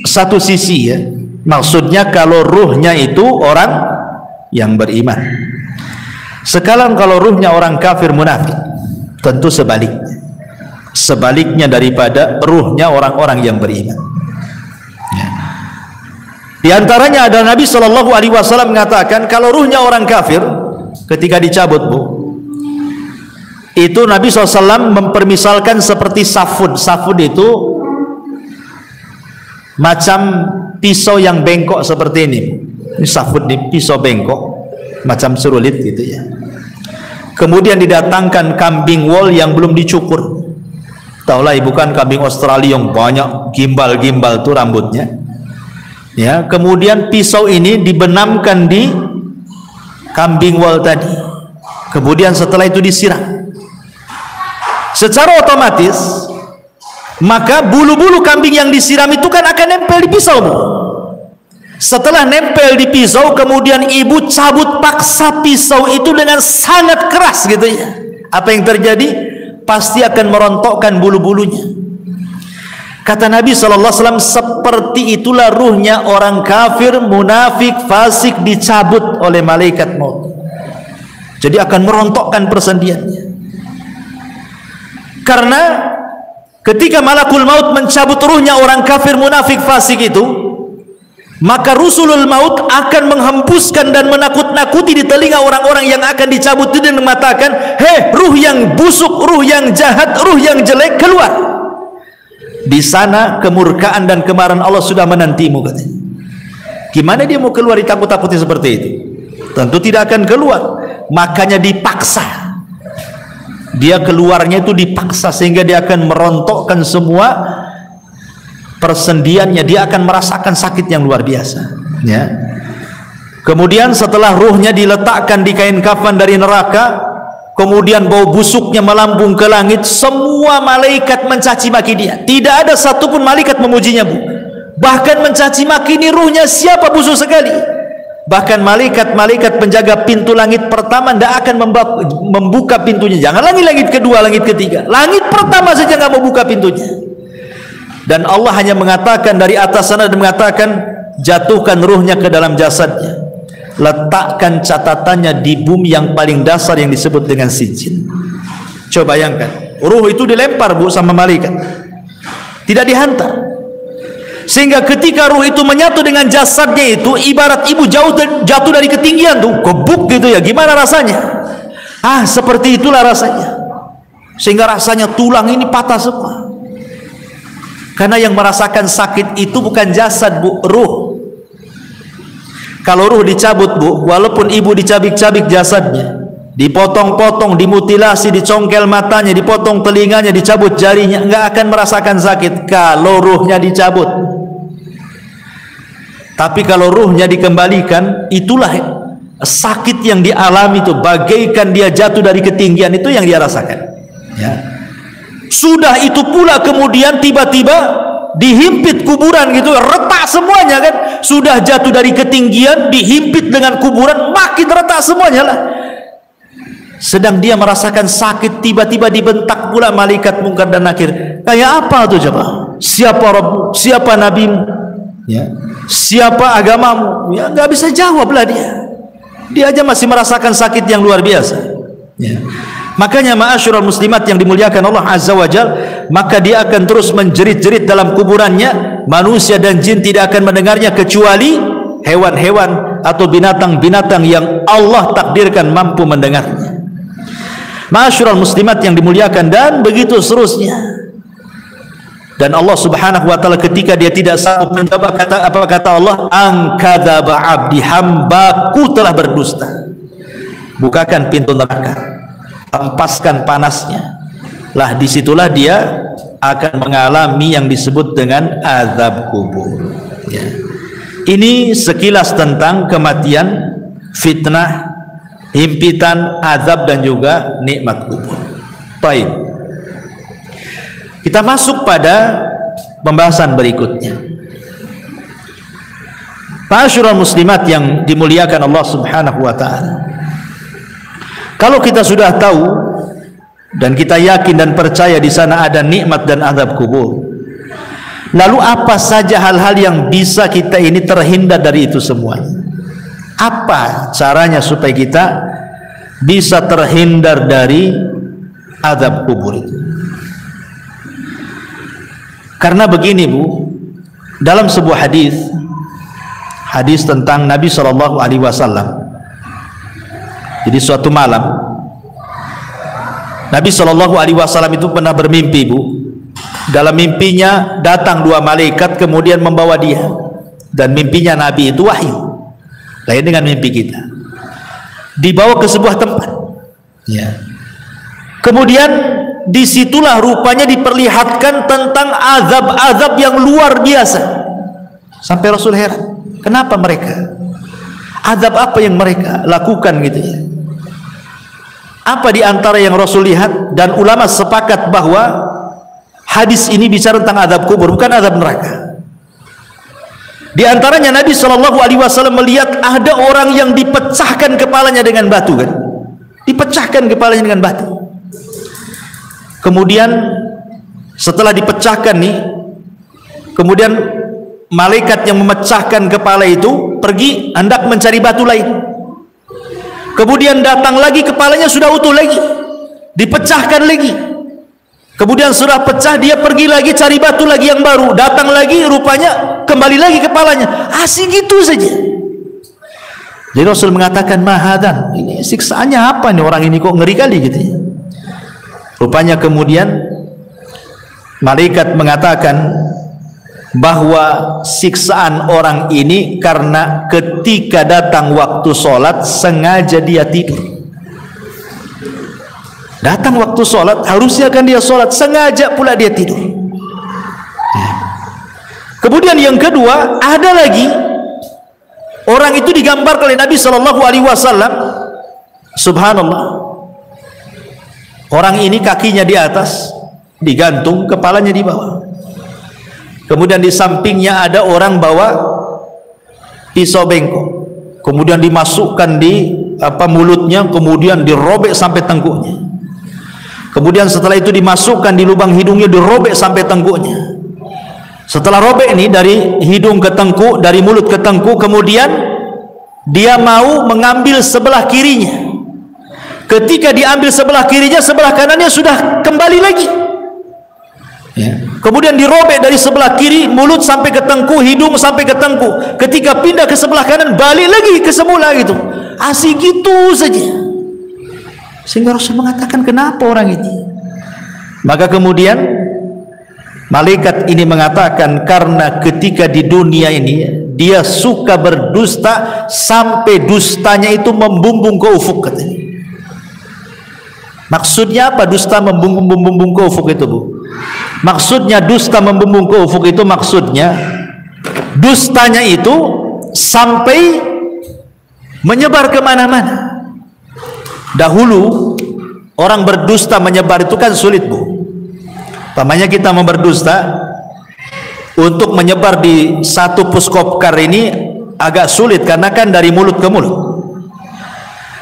satu sisi ya. Maksudnya kalau ruhnya itu orang yang beriman. Sekarang kalau ruhnya orang kafir munafik, tentu sebaliknya daripada ruhnya orang-orang yang beriman ya. Di antaranya ada Nabi Shallallahu Alaihi Wasallam mengatakan kalau ruhnya orang kafir ketika dicabut itu Nabi SAW mempermisalkan seperti safud. Safud itu macam pisau yang bengkok seperti ini. Ini safud, di pisau bengkok macam serulit gitu ya. Kemudian didatangkan kambing wol yang belum dicukur. Taulah ibu kan kambing Australia yang banyak gimbal-gimbal tuh rambutnya. Ya, kemudian pisau ini dibenamkan di kambing wol tadi. Kemudian setelah itu disiram. Secara otomatis maka bulu-bulu kambing yang disiram itu kan akan nempel di pisau. Setelah nempel di pisau, kemudian ibu cabut paksa pisau itu dengan sangat keras gitu ya. Apa yang terjadi? Pasti akan merontokkan bulu-bulunya. Kata Nabi SAW, seperti itulah ruhnya orang kafir, munafik, fasik dicabut oleh malaikat maut. Jadi akan merontokkan persendiannya. Karena ketika malakul maut mencabut ruhnya orang kafir, munafik, fasik itu, maka rusulul maut akan menghembuskan dan menakut-nakuti di telinga orang-orang yang akan dicabut itu dan mengatakan, hei ruh yang busuk, ruh yang jahat, ruh yang jelek, keluar. Di sana kemurkaan dan kemarahan Allah sudah menantimu katanya. Gimana dia mau keluar ditakut-takuti seperti itu? Tentu tidak akan keluar. Makanya dipaksa. Dia keluarnya itu dipaksa sehingga dia akan merontokkan semua persendiannya, dia akan merasakan sakit yang luar biasa ya. Kemudian setelah ruhnya diletakkan di kain kafan dari neraka, kemudian bau busuknya melambung ke langit, semua malaikat mencaci maki dia. Tidak ada satupun malaikat memujinya, Bu. Bahkan mencaci maki, ini ruhnya siapa busuk sekali. Bahkan malaikat-malaikat penjaga pintu langit pertama tidak akan membuka pintunya. Jangan langit kedua, langit ketiga, langit pertama saja nggak mau buka pintunya. Dan Allah hanya mengatakan dari atas sana dan mengatakan, jatuhkan ruhnya ke dalam jasadnya, letakkan catatannya di bumi yang paling dasar yang disebut dengan sijin. Coba bayangkan, ruh itu dilempar, Bu, sama malaikat, tidak dihantar. Sehingga ketika ruh itu menyatu dengan jasadnya itu ibarat ibu jatuh dari ketinggian tuh, kebuk gitu ya. Gimana rasanya? Seperti itulah rasanya. Sehingga rasanya tulang ini patah semua. Karena yang merasakan sakit itu bukan jasad, Bu, ruh. Kalau ruh dicabut, Bu, walaupun ibu dicabik-cabik jasadnya, dipotong-potong, dimutilasi, dicongkel matanya, dipotong telinganya, dicabut jarinya, nggak akan merasakan sakit kalau ruhnya dicabut. Tapi kalau ruhnya dikembalikan, itulah sakit yang dialami itu, bagaikan dia jatuh dari ketinggian, itu yang dia rasakan ya. Sudah itu pula kemudian tiba-tiba dihimpit kuburan gitu, retak semuanya kan. Sudah jatuh dari ketinggian, dihimpit dengan kuburan, makin retak semuanya lah. Sedang dia merasakan sakit, tiba-tiba dibentak pula malaikat Munkar dan Nakir. Kayak apa tuh coba? Siapa Rabb? Siapa nabimu? Ya. Siapa agamamu? Ya, nggak bisa jawab lah dia. Dia aja masih merasakan sakit yang luar biasa. Ya. Makanya ma'asyiral muslimat yang dimuliakan Allah Azza wa Jal, maka dia akan terus menjerit-jerit dalam kuburannya. Manusia dan jin tidak akan mendengarnya kecuali hewan-hewan atau binatang-binatang yang Allah takdirkan mampu mendengarnya. Ma'asyiral muslimat yang dimuliakan, dan begitu seterusnya. Dan Allah Subhanahu wa taala ketika dia tidak sanggup menjawab, apa kata Allah? Angkadzaba abdi, hambaku telah berdusta. Bukakan pintu neraka, hempaskan panasnya. Lah disitulah dia akan mengalami yang disebut dengan azab kubur. Ya. Ini sekilas tentang kematian, fitnah, himpitan, azab dan juga nikmat kubur. Baik. Kita masuk pada pembahasan berikutnya. Ma'asyiral muslimat yang dimuliakan Allah Subhanahu wa taala. Kalau kita sudah tahu dan kita yakin dan percaya di sana ada nikmat dan azab kubur, lalu apa saja hal-hal yang bisa kita ini terhindar dari itu semuanya? Apa caranya supaya kita bisa terhindar dari azab kubur itu? Karena begini Bu, dalam sebuah hadis tentang Nabi SAW. Jadi suatu malam Nabi SAW itu pernah bermimpi Bu. Dalam mimpinya datang dua malaikat kemudian membawa dia, dan mimpinya Nabi itu wahyu, lain dengan mimpi kita. Dibawa ke sebuah tempat, ya. Kemudian disitulah rupanya diperlihatkan tentang azab-azab yang luar biasa. Sampai Rasul heran, kenapa mereka? Azab apa yang mereka lakukan gitu ya? Apa di antara yang Rasul lihat? Dan ulama sepakat bahwa hadis ini bicara tentang azab kubur, bukan azab neraka. Di antaranya Nabi SAW melihat ada orang yang dipecahkan kepalanya dengan batu, kan? Dipecahkan kepalanya dengan batu. Kemudian setelah dipecahkan nih, kemudian malaikat yang memecahkan kepala itu pergi hendak mencari batu lain. Kemudian datang lagi, kepalanya sudah utuh lagi, dipecahkan lagi. Kemudian sudah pecah, dia pergi lagi cari batu lagi yang baru, datang lagi, rupanya kembali lagi kepalanya. Asik gitu saja. Jadi Rasul mengatakan, mahadan, ini siksaannya apa nih orang ini, kok ngeri kali gitu ya. Rupanya kemudian malaikat mengatakan bahwa siksaan orang ini karena ketika datang waktu sholat sengaja dia tidur. Datang waktu sholat, harusnya kan dia sholat, sengaja pula dia tidur. Kemudian yang kedua, ada lagi orang itu digambarkan oleh Nabi SAW. Subhanallah, orang ini kakinya di atas digantung, kepalanya di bawah. Kemudian di sampingnya ada orang bawa pisau bengkok, kemudian dimasukkan di mulutnya, kemudian dirobek sampai tengkuknya. Kemudian setelah itu dimasukkan di lubang hidungnya, dirobek sampai tengkuknya. Setelah robek ini dari hidung ke tengkuk, dari mulut ke tengkuk, kemudian dia mau mengambil sebelah kirinya. Ketika diambil sebelah kirinya, sebelah kanannya sudah kembali lagi. Ya. Kemudian dirobek dari sebelah kiri, mulut sampai ke tengkuk, hidung sampai ke tengkuk. Ketika pindah ke sebelah kanan, balik lagi ke semula gitu. Asik gitu saja. Sehingga Rasul mengatakan, kenapa orang ini? Maka kemudian malaikat ini mengatakan, karena ketika di dunia ini dia suka berdusta sampai dustanya itu membumbung ke ufuk, katanya. Maksudnya apa dusta membumbung ke ufuk itu, Bu? Maksudnya dusta membumbung ke ufuk itu, maksudnya dustanya itu sampai menyebar kemana-mana. Dahulu orang berdusta menyebar itu kan sulit, Bu. Pamannya kita mau berdusta, untuk menyebar di satu puskopkar ini agak sulit karena kan dari mulut ke mulut.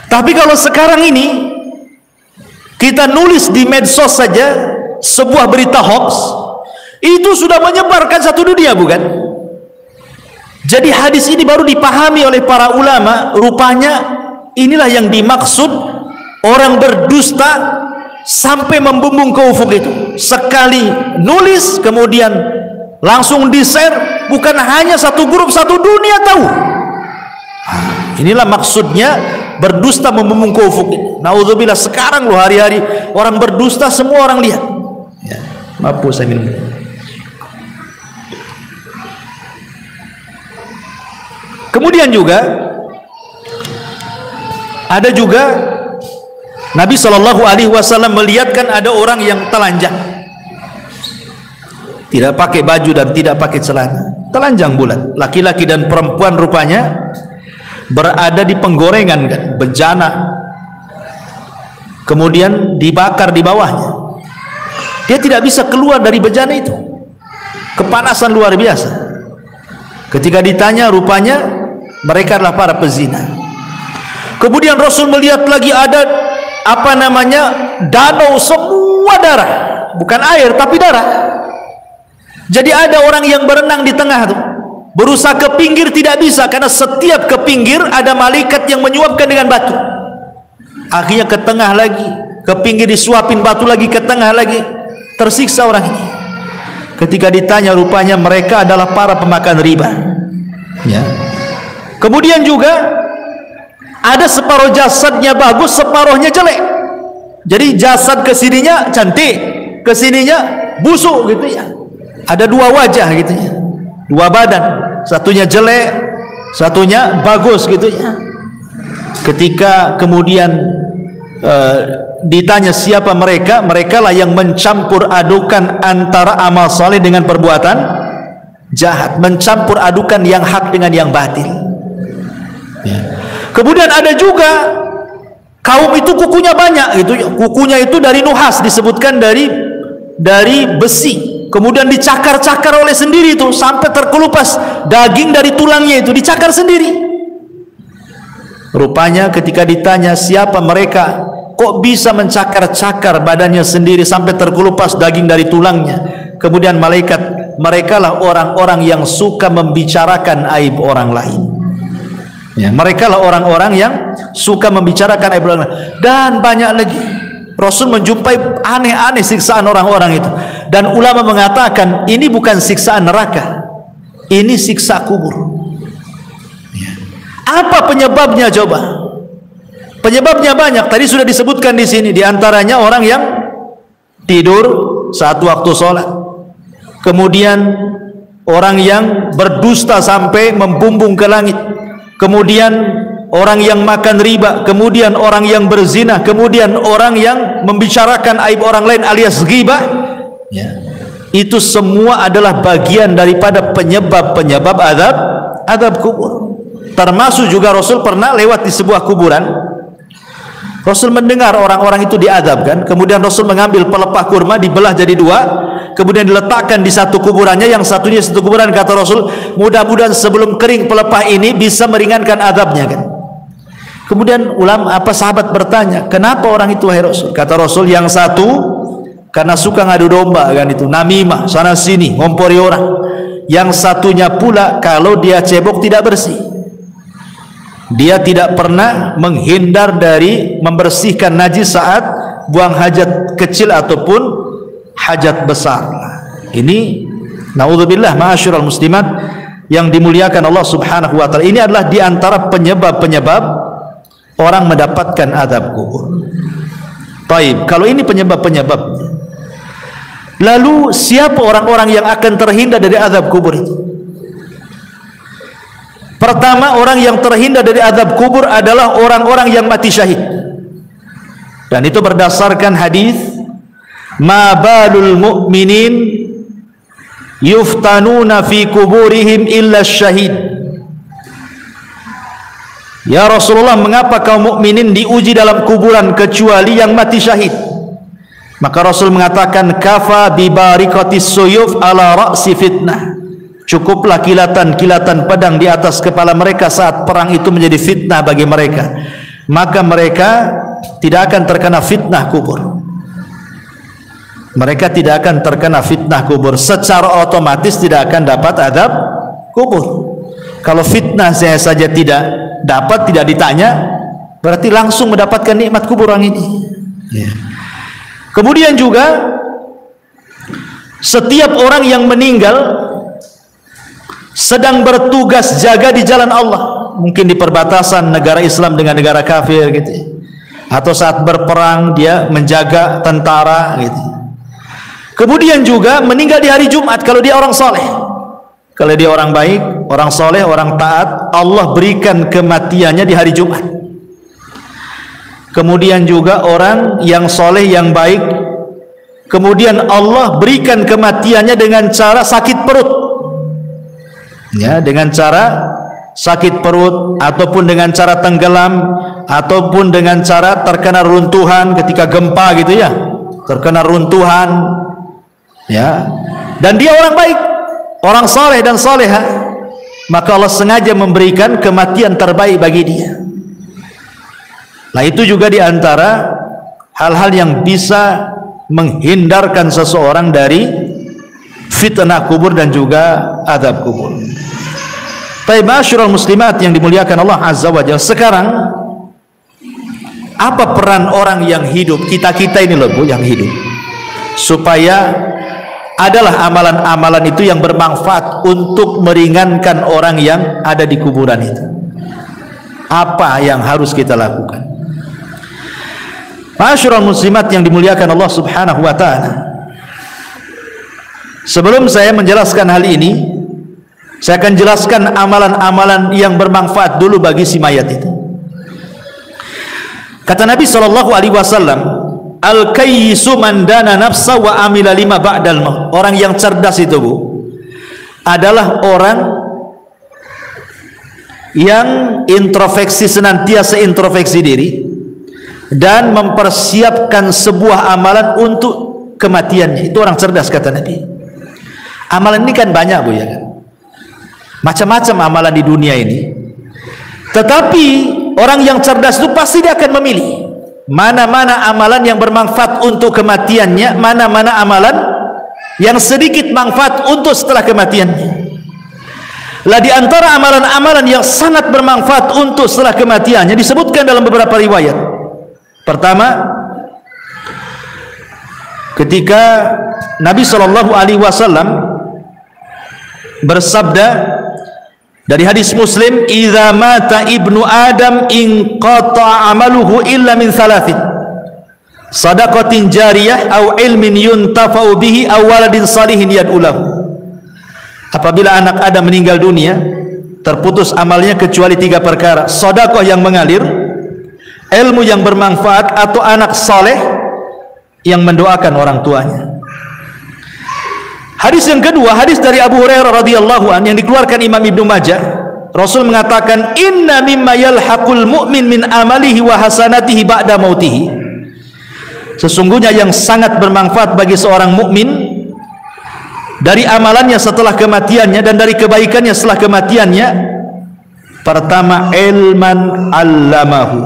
Tapi kalau sekarang ini kita nulis di medsos saja sebuah berita hoax, itu sudah menyebarkan satu dunia, bukan? Jadi hadis ini baru dipahami oleh para ulama, rupanya inilah yang dimaksud orang berdusta sampai membumbung ke ufuk itu. Sekali nulis kemudian langsung di-share, bukan hanya satu grup, satu dunia tahu. Inilah maksudnya berdusta membumbung ke ufuk ini. Naudzubillah, sekarang loh hari-hari orang berdusta semua orang lihat. Ya, maaf saya minum. Kemudian juga ada juga Nabi Shallallahu Alaihi Wasallam melihatkan ada orang yang telanjang, tidak pakai baju dan tidak pakai celana, telanjang bulat, laki-laki dan perempuan rupanya berada di penggorengan kan, bejana, kemudian dibakar di bawahnya. Dia tidak bisa keluar dari bejana itu, kepanasan luar biasa. Ketika ditanya, rupanya mereka adalah para pezina. Kemudian Rasul melihat lagi ada danau semua darah, bukan air tapi darah. Jadi ada orang yang berenang di tengah tuh, berusaha ke pinggir tidak bisa karena setiap ke pinggir ada malaikat yang menyuapkan dengan batu. Akhirnya ke tengah lagi, ke pinggir disuapin batu lagi, ke tengah lagi, tersiksa orang ini. Ketika ditanya, rupanya mereka adalah para pemakan riba. Ya. Kemudian juga ada separuh jasadnya bagus, separuhnya jelek. Jadi jasad kesininya cantik, kesininya busuk gitu ya. Ada dua wajah gitu ya, dua badan, satunya jelek, satunya bagus gitu ya. Ketika kemudian ditanya siapa mereka, mereka lah yang mencampur adukan antara amal saleh dengan perbuatan jahat, mencampur adukan yang hak dengan yang batil ya. Kemudian ada juga kaum itu kukunya banyak gitu, kukunya itu dari nuhas, disebutkan dari besi, kemudian dicakar-cakar oleh sendiri itu sampai terkelupas daging dari tulangnya itu dicakar sendiri. Rupanya ketika ditanya siapa mereka, kok bisa mencakar-cakar badannya sendiri sampai terkelupas daging dari tulangnya, kemudian malaikat, mereka lah orang-orang yang suka membicarakan aib orang lain ya. Mereka lah orang-orang yang suka membicarakan aib orang lain. Dan banyak lagi, Rasul menjumpai aneh-aneh siksaan orang-orang itu. Dan ulama mengatakan ini bukan siksaan neraka, ini siksa kubur. Apa penyebabnya coba? Penyebabnya banyak. Tadi sudah disebutkan di sini. Di antaranya orang yang tidur saat waktu sholat. Kemudian orang yang berdusta sampai membumbung ke langit. Kemudian orang yang makan riba. Kemudian orang yang berzina. Kemudian orang yang membicarakan aib orang lain alias ghibah. Ya. Itu semua adalah bagian daripada penyebab-penyebab azab kubur. Termasuk juga Rasul pernah lewat di sebuah kuburan. Rasul mendengar orang-orang itu diazabkan. Kemudian Rasul mengambil pelepah kurma, dibelah jadi dua, kemudian diletakkan di satu kuburannya, yang satunya satu kuburan. Kata Rasul, mudah-mudahan sebelum kering pelepah ini bisa meringankan azabnya kan. Kemudian sahabat bertanya, kenapa orang itu wahai Rasul? Kata Rasul, yang satu karena suka ngadu domba kan, itu namimah, sana sini ngompori orang. Yang satunya pula kalau dia cebok tidak bersih, dia tidak pernah menghindar dari membersihkan najis saat buang hajat kecil ataupun hajat besar. Ini naudzubillah ma'asyiral muslimat yang dimuliakan Allah Subhanahu wa taala. Ini adalah di antara penyebab-penyebab orang mendapatkan azab kubur. Baik, kalau ini penyebab-penyebab, lalu siapa orang-orang yang akan terhindar dari azab kubur itu? Pertama, orang yang terhindar dari azab kubur adalah orang-orang yang mati syahid. Dan itu berdasarkan hadis, ma balul mu'minin yuftanuna fi kuburihim illa syahid. Ya Rasulullah, mengapa kaum mukminin diuji dalam kuburan kecuali yang mati syahid? Maka Rasul mengatakan, kafa bi barikatis suyuf ala ra'si fitnah. Cukuplah kilatan-kilatan pedang di atas kepala mereka saat perang itu menjadi fitnah bagi mereka. Maka mereka tidak akan terkena fitnah kubur. Mereka tidak akan terkena fitnah kubur. Secara otomatis tidak akan dapat azab kubur. Kalau fitnah saya saja tidak dapat, tidak ditanya, berarti langsung mendapatkan nikmat kubur orang ini. Ya. Kemudian juga setiap orang yang meninggal sedang bertugas jaga di jalan Allah, mungkin di perbatasan negara Islam dengan negara kafir gitu, atau saat berperang dia menjaga tentara gitu. Kemudian juga meninggal di hari Jumat kalau dia orang soleh. Kalau dia orang baik, orang soleh, orang taat, Allah berikan kematiannya di hari Jumat. Kemudian juga orang yang soleh, yang baik, kemudian Allah berikan kematiannya dengan cara sakit perut, ya, dengan cara sakit perut, ataupun dengan cara tenggelam, ataupun dengan cara terkena runtuhan ketika gempa gitu ya, terkena runtuhan, ya, dan dia orang baik, orang soleh dan soleha, maka Allah sengaja memberikan kematian terbaik bagi dia. Nah, itu juga diantara hal-hal yang bisa menghindarkan seseorang dari fitnah kubur dan juga azab kubur. Baik, ma'asyiral muslimat yang dimuliakan Allah Azza wa Jalla, sekarang apa peran orang yang hidup, kita ini loh Bu, yang hidup, supaya adalah amalan-amalan itu yang bermanfaat untuk meringankan orang yang ada di kuburan itu. Apa yang harus kita lakukan? Ma'asyiral muslimat yang dimuliakan Allah Subhanahu wa taala, sebelum saya menjelaskan hal ini, saya akan jelaskan amalan-amalan yang bermanfaat dulu bagi si mayat itu. Kata Nabi sallallahu alaihi wasallam, al-kayyisu man dana nafsa wa amila lima ba'dal maut. Orang yang cerdas itu Bu, adalah orang yang introspeksi, senantiasa introspeksi diri dan mempersiapkan sebuah amalan untuk kematiannya. Itu orang cerdas, kata Nabi. Amalan ini kan banyak Bu, ya kan? Macam-macam amalan di dunia ini. Tetapi orang yang cerdas itu pasti dia akan memilih mana-mana amalan yang bermanfaat untuk kematiannya, mana-mana amalan yang sedikit manfaat untuk setelah kematiannya. Lah di antara amalan-amalan yang sangat bermanfaat untuk setelah kematiannya disebutkan dalam beberapa riwayat. Pertama, ketika Nabi sallallahu alaihi wasallam bersabda dari hadis Muslim, "Idza mata ibnu Adam inqata amaluhu illa min thalathin. Shadaqatin jariyah aw ilmin yuntafa'u bihi aw waladin salihin yad'u lahu." Apabila anak Adam meninggal dunia, terputus amalnya kecuali 3 perkara: sedekah yang mengalir, ilmu yang bermanfaat, atau anak saleh yang mendoakan orang tuanya. Hadis yang kedua, hadis dari Abu Hurairah radhiyallahu an yang dikeluarkan Imam Ibnu Majah. Rasul mengatakan, "Inna mimma yalhaqul mu'min min amalihi wa hasanatihi ba'da mautihi." Sesungguhnya yang sangat bermanfaat bagi seorang mukmin dari amalannya setelah kematiannya dan dari kebaikannya setelah kematiannya, pertama, ilman allamahu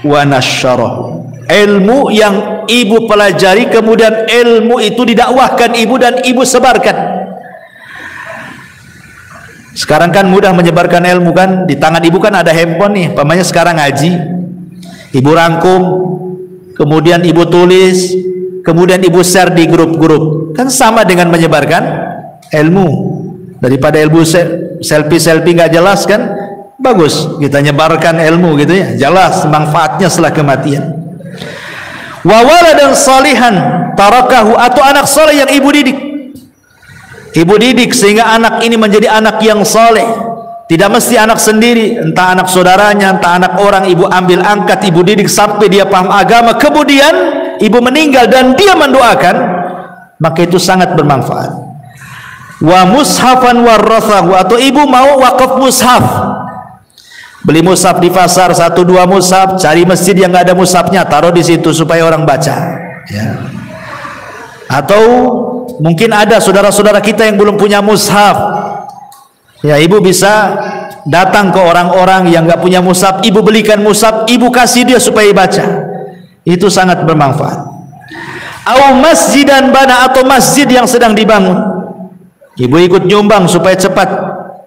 wa nasyarahu. Ilmu yang ibu pelajari, kemudian ilmu itu didakwahkan ibu dan ibu sebarkan. Sekarang kan mudah menyebarkan ilmu kan, di tangan ibu kan ada handphone nih, pamannya sekarang ngaji, ibu rangkum, kemudian ibu tulis, kemudian ibu share di grup-grup, kan sama dengan menyebarkan ilmu. Daripada ilmu selfie nggak jelas kan, bagus kita nyebarkan ilmu gitu ya, jelas manfaatnya setelah kematian. Wa waladan salihan tarakahu, atau anak saleh yang ibu didik sehingga anak ini menjadi anak yang saleh. Tidak mesti anak sendiri, entah anak saudaranya, entah anak orang, ibu ambil angkat, ibu didik sampai dia paham agama, kemudian ibu meninggal dan dia mendoakan, maka itu sangat bermanfaat. Wa mushafan warathahu, atau ibu mau wakaf mushaf, beli mushaf di pasar 1-2 mushaf, cari masjid yang nggak ada mushafnya, taruh di situ supaya orang baca, ya. Atau mungkin ada saudara-saudara kita yang belum punya mushaf, ya, ibu bisa datang ke orang-orang yang nggak punya mushaf, ibu belikan mushaf, ibu kasih dia supaya baca. Itu sangat bermanfaat. Au masjidan bana, atau masjid yang sedang dibangun, ibu ikut nyumbang supaya cepat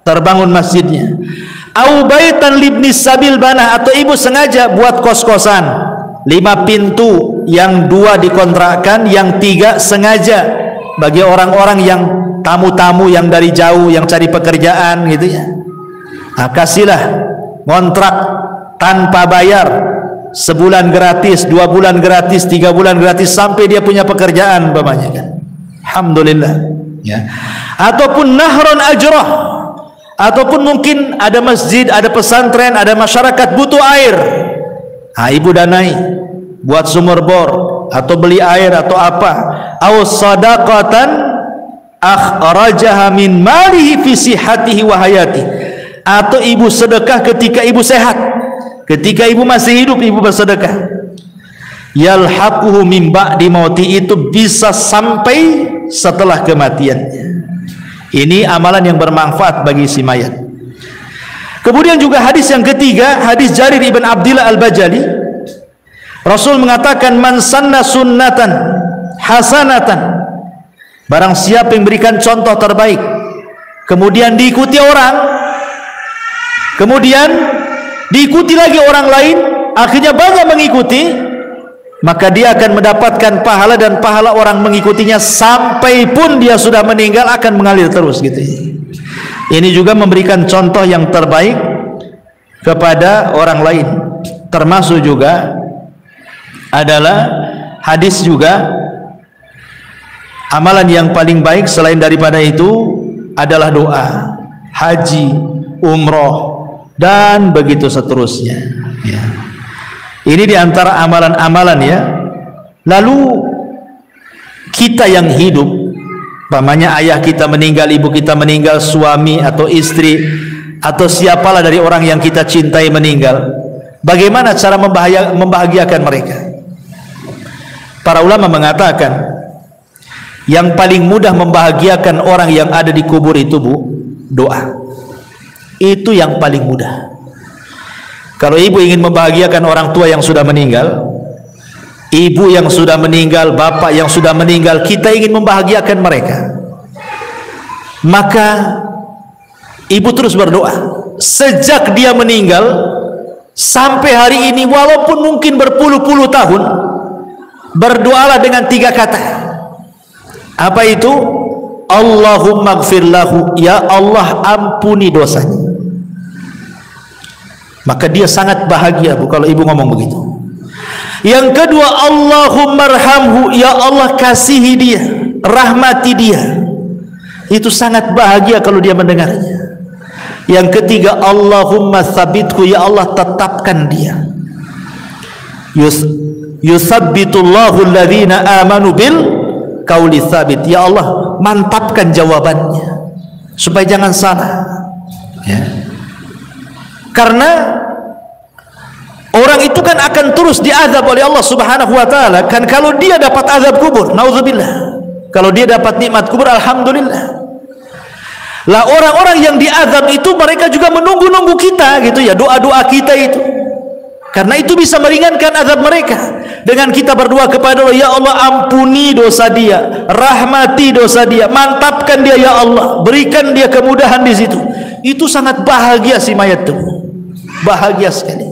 terbangun masjidnya. Au baitan libni sabil bana, atau ibu sengaja buat kos-kosan 5 pintu, yang 2 dikontrakkan, yang 3 sengaja bagi orang-orang yang tamu-tamu yang dari jauh yang cari pekerjaan gitu ya. Nah, kasihlah kontrak tanpa bayar, sebulan gratis, 2 bulan gratis, 3 bulan gratis, sampai dia punya pekerjaan umpamanya kan. Alhamdulillah, ya. Ataupun nahron ajrah, ataupun mungkin ada masjid, ada pesantren, ada masyarakat butuh air. Nah, ibu danai buat sumur bor atau beli air atau apa. Aw sadaqatan akhrajaha min malihi fi sihhatihi wa hayati. Atau ibu sedekah ketika ibu sehat. Ketika ibu masih hidup, ibu bersedekah. Yalhaquhu min ba'di mauti, itu bisa sampai setelah kematiannya. Ini amalan yang bermanfaat bagi si mayat. Kemudian juga hadis yang ketiga, hadis Jarir ibn Abdillah al-Bajali. Rasul mengatakan, man sanna sunnatan hasanatan, barang siapa yang berikan contoh terbaik kemudian diikuti orang, kemudian diikuti lagi orang lain, akhirnya banyak mengikuti, maka dia akan mendapatkan pahala, dan pahala orang mengikutinya sampai pun dia sudah meninggal akan mengalir terus gitu. Ini juga memberikan contoh yang terbaik kepada orang lain. Termasuk juga adalah hadis juga, amalan yang paling baik selain daripada itu adalah doa, haji, umroh, dan begitu seterusnya ya. Ini diantara amalan-amalan ya. Lalu kita yang hidup, umpamanya ayah kita meninggal, ibu kita meninggal, suami atau istri atau siapalah dari orang yang kita cintai meninggal, bagaimana cara membahagiakan mereka? Para ulama mengatakan yang paling mudah membahagiakan orang yang ada di kubur itu, Bu, doa. Itu yang paling mudah. Kalau ibu ingin membahagiakan orang tua yang sudah meninggal, ibu yang sudah meninggal, bapak yang sudah meninggal, kita ingin membahagiakan mereka, maka ibu terus berdoa sejak dia meninggal sampai hari ini, walaupun mungkin berpuluh-puluh tahun. Berdoalah dengan 3 kata. Apa itu? Allahumma gfir lahu, ya Allah ampuni dosanya. Maka dia sangat bahagia, Bu, kalau ibu ngomong begitu. Yang kedua, Allahumma arhamhu, ya Allah kasihi dia, rahmati dia. Itu sangat bahagia kalau dia mendengarnya. Yang ketiga, Allahumma tsabithu, ya Allah tetapkan dia. Yutsabbitullahu alladhina amanu bil qauli tsabit, ya Allah mantapkan jawabannya supaya jangan salah ya. Karena orang itu kan akan terus diazab oleh Allah Subhanahu wa taala kan. Kalau dia dapat azab kubur, nauzubillah. Kalau dia dapat nikmat kubur, alhamdulillah. Lah orang-orang yang diazab itu mereka juga menunggu-nunggu kita gitu ya, doa-doa kita itu. Karena itu bisa meringankan azab mereka. Dengan kita berdoa kepada Allah, ya Allah ampuni dosa dia, rahmati dosa dia, mantapkan dia ya Allah, berikan dia kemudahan di situ. Itu sangat bahagia si mayat itu. Bahagia sekali.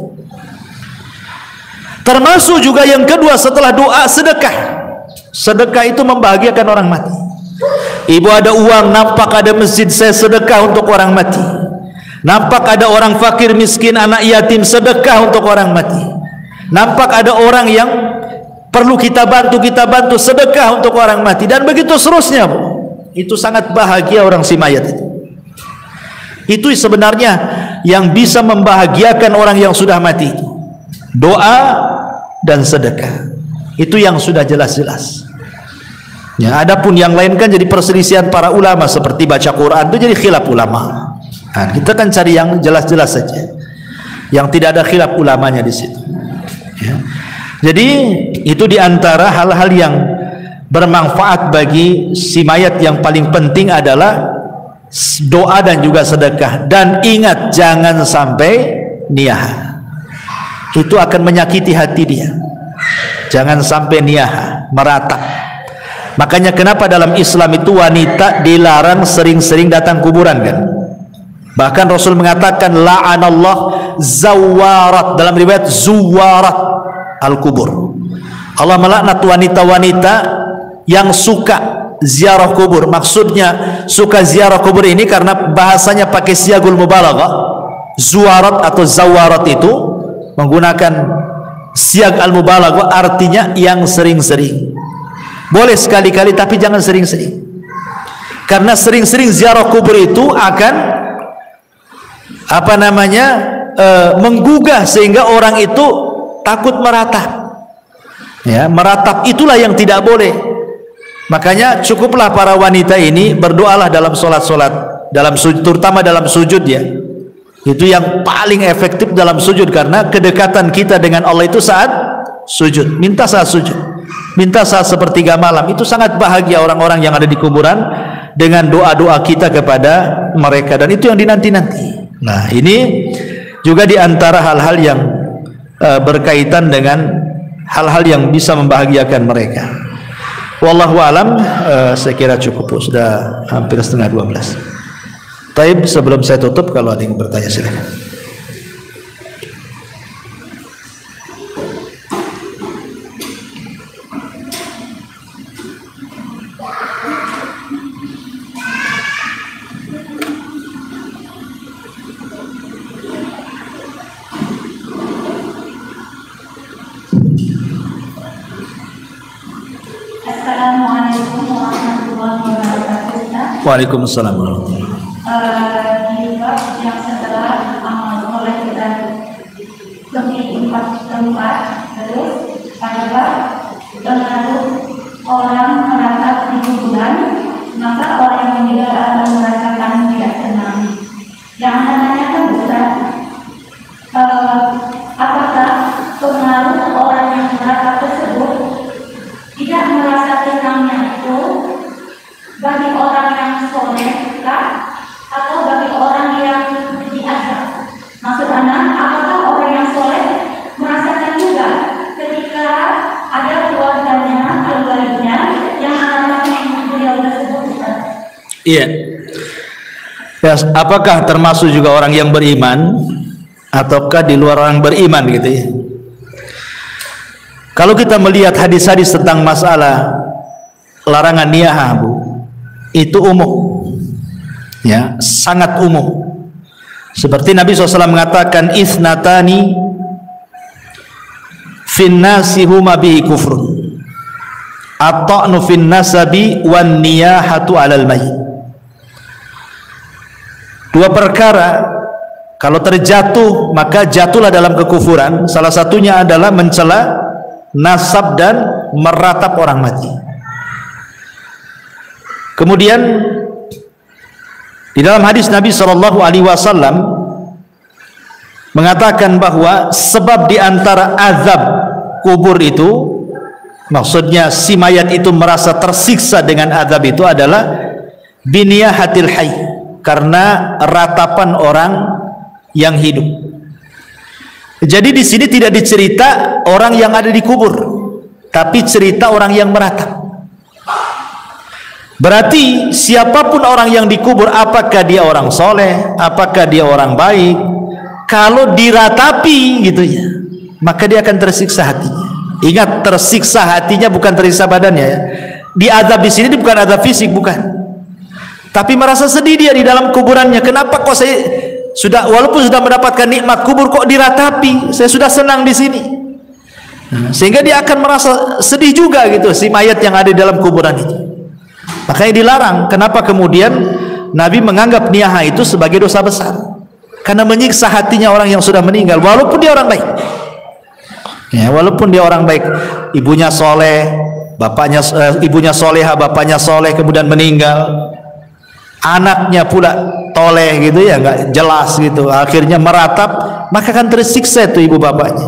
Termasuk juga yang kedua setelah doa, sedekah. Sedekah itu membahagiakan orang mati. Ibu ada uang, nampak ada masjid, saya sedekah untuk orang mati. Nampak ada orang fakir miskin, anak yatim, sedekah untuk orang mati. Nampak ada orang yang perlu kita bantu, sedekah untuk orang mati. Dan begitu seterusnya, Bu. Itu sangat bahagia orang si mayat itu. Itu sebenarnya yang bisa membahagiakan orang yang sudah mati itu. Doa dan sedekah. Itu yang sudah jelas-jelas. Ya, adapun yang lain kan jadi perselisihan para ulama, seperti baca Quran itu jadi khilaf ulama. Nah, kita kan cari yang jelas-jelas saja, yang tidak ada khilaf ulamanya di situ. Ya. Jadi itu diantara hal-hal yang bermanfaat bagi si mayat. Yang paling penting adalah doa dan juga sedekah. Dan ingat, jangan sampai niyaha. Itu akan menyakiti hati dia. Jangan sampai niyaha, meratap. Makanya kenapa dalam Islam itu wanita dilarang sering-sering datang kuburan kan? Bahkan Rasul mengatakan la'anallah zawarat, dalam riwayat zuwarat al-kubur. Allah melaknat wanita-wanita yang suka ziarah kubur. Maksudnya suka ziarah kubur ini karena bahasanya pakai siagul mubalaghah. Zuwarat atau zawarat itu menggunakan siag al-mubalaghah, artinya yang sering-sering. Boleh sekali-kali tapi jangan sering-sering. Karena sering-sering ziarah kubur itu akan menggugah sehingga orang itu takut meratap. Ya, meratap itulah yang tidak boleh. Makanya cukuplah para wanita ini berdoalah dalam solat-solat, dalam sujud, terutama dalam sujud ya. Itu yang paling efektif dalam sujud, karena kedekatan kita dengan Allah itu saat sujud. Minta saat sujud, minta saat sepertiga malam. Itu sangat bahagia orang-orang yang ada di kuburan dengan doa-doa kita kepada mereka, dan itu yang dinanti-nanti. Nah, ini juga diantara hal-hal yang berkaitan dengan hal-hal yang bisa membahagiakan mereka. Wallahu alam. Saya kira cukup, sudah hampir setengah 12. Taib, sebelum saya tutup, kalau ada yang bertanya silakan. Assalamualaikum warahmatullahi wabarakatuh. Waalaikumsalam warahmatullahi wabarakatuh. Di bab yang setelah mulai kita lebih tempat, terus pada bab pengaruh orang merasa di kuburan, maka orang yang meninggal akan merasakan tidak tenang. Yang namanya kan Ustaz, apakah pengaruh orang yang merasa tersebut tidak merasa tenangnya itu bagi orang yang soleh atau bagi orang yang diazab? Maksud anak, apakah orang yang soleh merasakan juga ketika ada keluarganya yang anak-anaknya beliau tersebut? Iya. Ya, apakah termasuk juga orang yang beriman ataukah di luar orang beriman gitu ya? Kalau kita melihat hadis-hadis tentang masalah larangan niyahah, Bu, itu umum, ya, sangat umum. Seperti Nabi SAW mengatakan, isnatani fin nasi huma bihi kufrun, at-ta'nu fin nasabi wan niyahatu alal mayyit. Dua perkara kalau terjatuh maka jatuhlah dalam kekufuran. Salah satunya adalah mencela nasab dan meratap orang mati. Kemudian di dalam hadis Nabi SAW mengatakan bahwa sebab di antara azab kubur itu, maksudnya si mayat itu merasa tersiksa dengan azab itu adalah biniyahatil hayy, karena ratapan orang yang hidup. Jadi di sini tidak dicerita orang yang ada di kubur, tapi cerita orang yang meratap. Berarti siapapun orang yang dikubur, apakah dia orang soleh, apakah dia orang baik, kalau diratapi gitu ya, maka dia akan tersiksa hatinya. Ingat, tersiksa hatinya, bukan tersiksa badannya ya. Diazab di sini bukan azab fisik, bukan. Tapi merasa sedih dia di dalam kuburannya. Kenapa kok saya walaupun sudah mendapatkan nikmat kubur kok diratapi? Saya sudah senang di sini. Sehingga dia akan merasa sedih juga gitu, si mayat yang ada di dalam kuburan itu. Makanya dilarang. Kenapa kemudian Nabi menganggap niyahah itu sebagai dosa besar? Karena menyiksa hatinya orang yang sudah meninggal, walaupun dia orang baik. Ya, walaupun dia orang baik, ibunya soleh, bapaknya ibunya soleha, bapaknya soleh, kemudian meninggal. Anaknya pula toleh gitu ya, nggak jelas gitu, akhirnya meratap, maka kan tersiksa itu ibu bapaknya.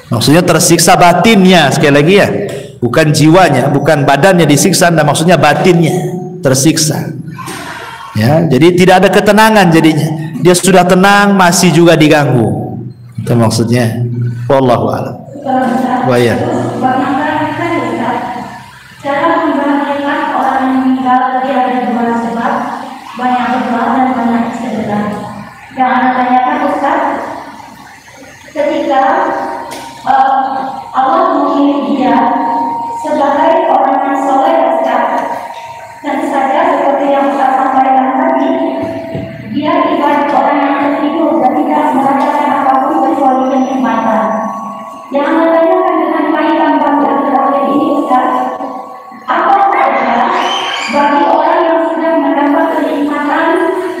Maksudnya tersiksa batinnya, sekali lagi ya, bukan jiwanya, bukan badannya disiksa, nah maksudnya batinnya tersiksa. Ya, jadi tidak ada ketenangan jadinya. Dia sudah tenang masih juga diganggu. Itu maksudnya. Wallahu a'lam. Wa ya. Cara membahagiakan orang yang meninggal tadi ada dua sebab, banyak berdoa dan banyak sedekah. Yang Anda tanyakan Ustaz, ketika Allah memilih dia sebagai orang yang soleh, Ustaz, tentu saja seperti yang Ustaz sampaikan tadi, dia ibarat orang yang tertidur dan tidak merasakan apapun kecuali kenikmatan. Yang Anda tanyakan dengan kaitan bangga terakhir ini Ustaz, apa saja bagi orang yang sudah mendapat kenikmatan,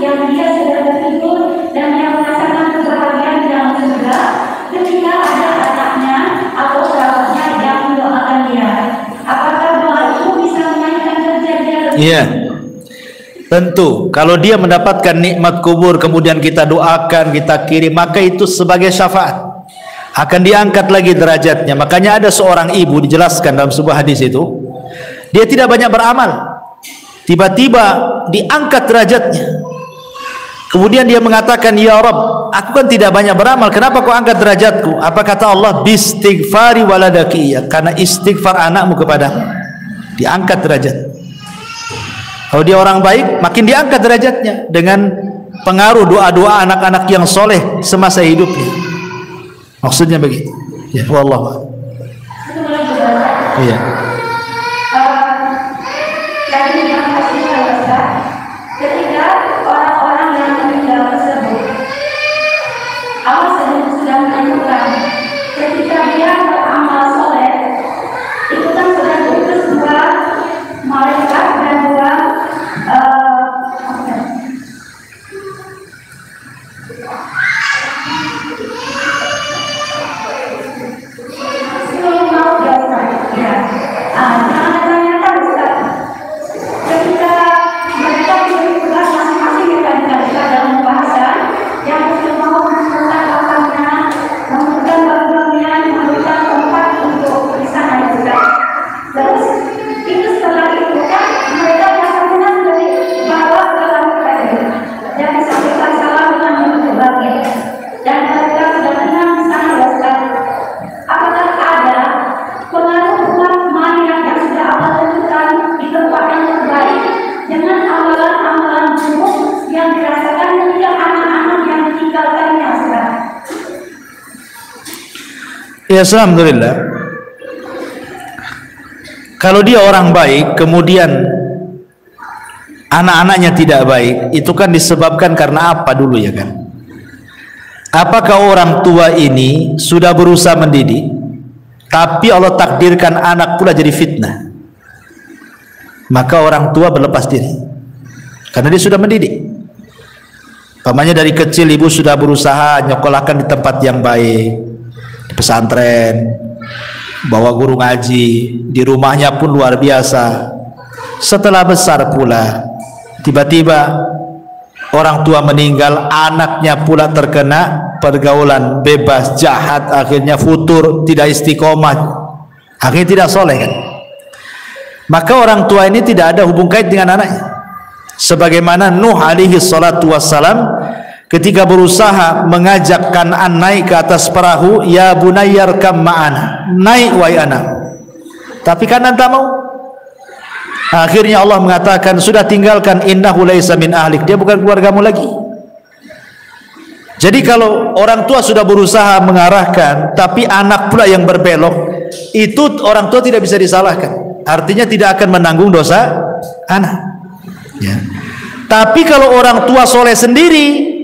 yang dia sudah tertidur dan yang Iya. Tentu kalau dia mendapatkan nikmat kubur kemudian kita doakan, kita kirim, maka itu sebagai syafaat. Akan diangkat lagi derajatnya. Makanya ada seorang ibu dijelaskan dalam sebuah hadis itu, dia tidak banyak beramal, tiba-tiba diangkat derajatnya. Kemudian dia mengatakan, ya Rabb, aku kan tidak banyak beramal, kenapa kau angkat derajatku? Apa kata Allah? Bistighfari waladaki, karena istighfar anakmu kepadamu, diangkat derajat. Kalau dia orang baik, makin diangkat derajatnya dengan pengaruh doa-doa anak-anak yang soleh semasa hidupnya. Maksudnya begitu. Ya, wallah. Iya. Ketika orang-orang yang meninggal tersebut, Allah sudah menentukan ketika dia beramal soleh, itu kan sudah diutus dua malaikat dan dua ya, alhamdulillah. Kalau dia orang baik kemudian anak-anaknya tidak baik, itu kan disebabkan karena apa dulu ya kan? Apakah orang tua ini sudah berusaha mendidik, tapi Allah takdirkan anak pula jadi fitnah, maka orang tua berlepas diri karena dia sudah mendidik. Pamannya dari kecil ibu sudah berusaha nyekolahkan di tempat yang baik, di pesantren, bawa guru ngaji, di rumahnya pun luar biasa. Setelah besar pula tiba-tiba orang tua meninggal, anaknya pula terkena pergaulan bebas, jahat, akhirnya futur, tidak istiqomah, akhirnya tidak soleh kan? Maka orang tua ini tidak ada hubung kait dengan anaknya. Sebagaimana Nuh alaihi salatu wassalam ketika berusaha mengajak Kan'an naik ke atas perahu, ya bunayyarkam ma'ana, naik wahai anak, tapi Kan'an tak mau. Akhirnya Allah mengatakan, sudah tinggalkan, innahu laisa min ahlik, dia bukan keluargamu lagi. Jadi kalau orang tua sudah berusaha mengarahkan tapi anak pula yang berbelok, itu orang tua tidak bisa disalahkan, artinya tidak akan menanggung dosa anak ya. Tapi kalau orang tua soleh sendiri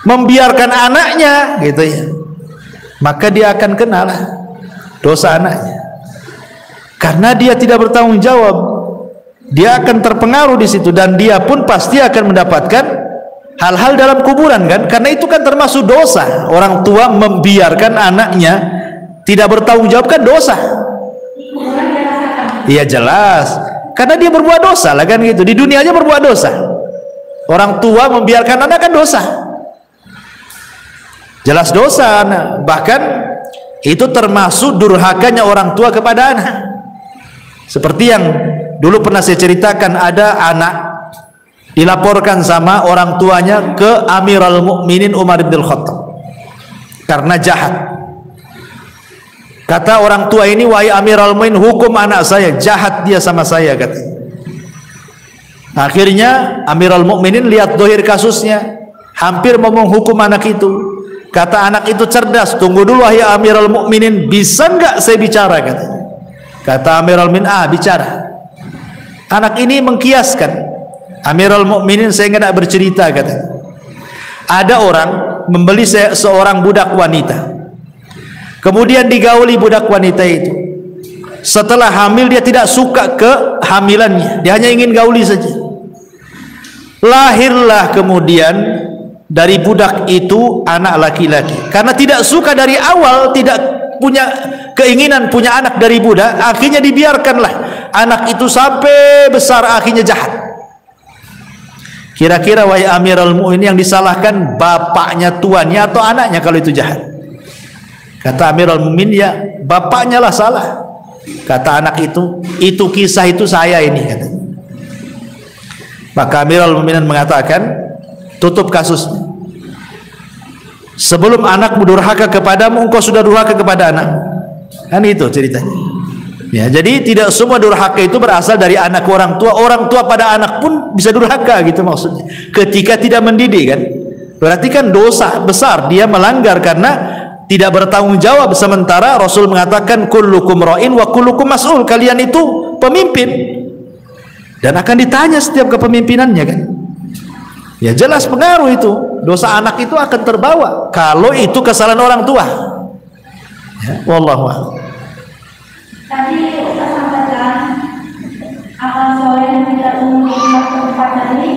membiarkan anaknya gitu ya, maka dia akan kenal dosa anaknya, karena dia tidak bertanggung jawab. Dia akan terpengaruh di situ, dan dia pun pasti akan mendapatkan hal-hal dalam kuburan kan, karena itu kan termasuk dosa. Orang tua membiarkan anaknya tidak bertanggung jawab kan dosa. Iya jelas, karena dia berbuat dosa lah kan gitu. Di dunia aja berbuat dosa. Orang tua membiarkan anak kan dosa, jelas dosa anak. Bahkan itu termasuk durhakanya orang tua kepada anak. Seperti yang dulu pernah saya ceritakan, ada anak dilaporkan sama orang tuanya ke Amirul Mukminin Umar bin Khattab karena jahat. Kata orang tua ini, wahai Amirul Mukminin, hukum anak saya, jahat dia sama saya, kata. Akhirnya Amirul Mukminin lihat dohir kasusnya, hampir mau menghukum anak itu. Kata anak itu cerdas, tunggu dulu wahai Amirul Mukminin, bisa enggak saya bicara, kata. Kata Amirul Mukminin, bicara. Anak ini mengkiaskan, Amirul Mukminin, saya enggak bercerita, kata. Ada orang membeli seorang budak wanita, kemudian digauli budak wanita itu. Setelah hamil dia tidak suka kehamilannya, dia hanya ingin gauli saja. Lahirlah kemudian dari budak itu anak laki-laki. Karena tidak suka dari awal, tidak punya keinginan punya anak dari budak, akhirnya dibiarkanlah anak itu sampai besar akhirnya jahat. Kira-kira wahai Amirul Mukminin, yang disalahkan bapaknya, tuannya, atau anaknya kalau itu jahat? Kata Amirul Mukminin, ya bapaknya lah salah. Kata anak itu kisah itu saya ini, kata. Maka Amirul Mukminin mengatakan, tutup kasusnya. Sebelum anakmu durhaka kepadamu, engkau sudah durhaka kepada anak. Kan itu ceritanya. Ya, jadi tidak semua durhaka itu berasal dari anak orang tua. Orang tua pada anak pun bisa durhaka, gitu maksudnya. Ketika tidak mendidik, kan, berarti kan dosa besar, dia melanggar karena tidak bertanggung jawab. Sementara Rasul mengatakan kullukum ra'in wa kullukum mas'ul. Kalian itu pemimpin dan akan ditanya setiap kepemimpinannya, kan. Ya jelas pengaruh itu. Dosa anak itu akan terbawa kalau itu kesalahan orang tua. Ya, wallahu a'lam. Tadi Ustaz sampaikan amal soleh yang tidak umum di tempat tadi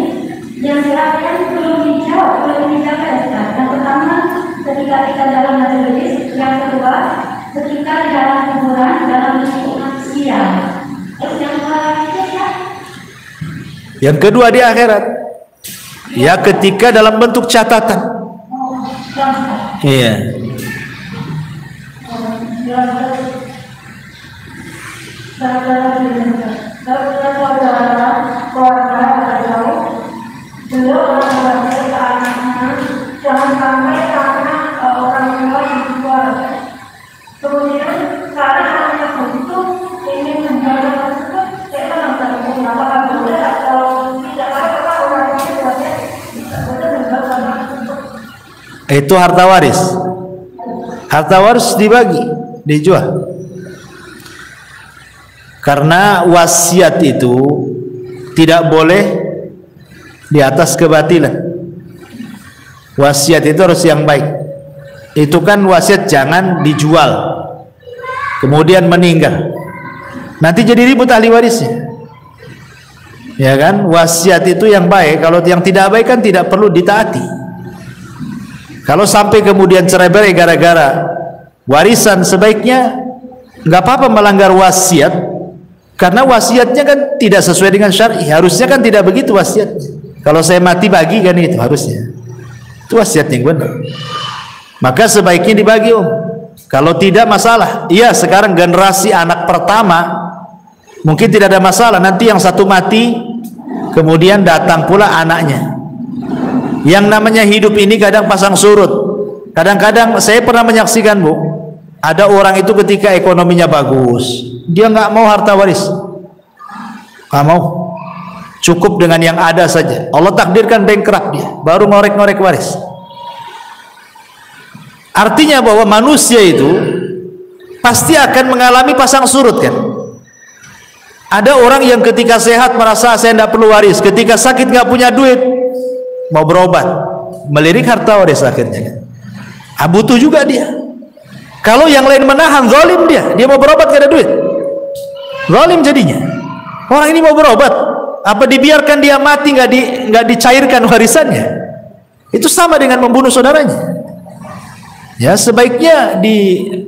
yang silakan belum dijawab, belum dijaga, Ustaz. Yang pertama, ketika kita dalam majelis. Yang kedua, ketika di dalam kuburan dalam lingkungan siang. Terus yang kedua lagi, ya? Yang kedua di akhirat. Ya, ketika dalam bentuk catatan. Iya. Jangan sampai karena orang tua yang keluar. Kemudian karena anaknya begitu ingin menjaga tersebut, saya langsung apakah boleh atau tidak, apakah orang itu boleh itu harta waris. Harta waris dibagi, dijual. Karena wasiat itu tidak boleh di atas kebatilan. Wasiat itu harus yang baik. Itu kan wasiat jangan dijual kemudian meninggal, nanti jadi ribut ahli warisnya, ya kan. Wasiat itu yang baik. Kalau yang tidak baik kan tidak perlu ditaati. Kalau sampai kemudian cerai-berai gara-gara warisan, sebaiknya nggak apa-apa melanggar wasiat, karena wasiatnya kan tidak sesuai dengan syar'i. Harusnya kan tidak begitu wasiatnya. Kalau saya mati bagi, kan itu harusnya. Itu wasiat yang benar. Maka sebaiknya dibagi, Om. Kalau tidak masalah. Iya, sekarang generasi anak pertama mungkin tidak ada masalah. Nanti yang satu mati, kemudian datang pula anaknya. Yang namanya hidup ini kadang pasang surut. Kadang-kadang saya pernah menyaksikan, Bu, ada orang itu ketika ekonominya bagus, dia nggak mau harta waris, nggak mau, cukup dengan yang ada saja. Allah takdirkan bankrupt dia, baru ngorek-ngorek waris. Artinya bahwa manusia itu pasti akan mengalami pasang surut, kan. Ada orang yang ketika sehat merasa saya tidak perlu waris, ketika sakit nggak punya duit, mau berobat, melirik harta waris akhirnya. Butuh juga dia. Kalau yang lain menahan, zalim dia mau berobat gak ada duit, zalim jadinya. Orang ini mau berobat, apa dibiarkan dia mati, nggak dicairkan warisannya? Itu sama dengan membunuh saudaranya. Ya, sebaiknya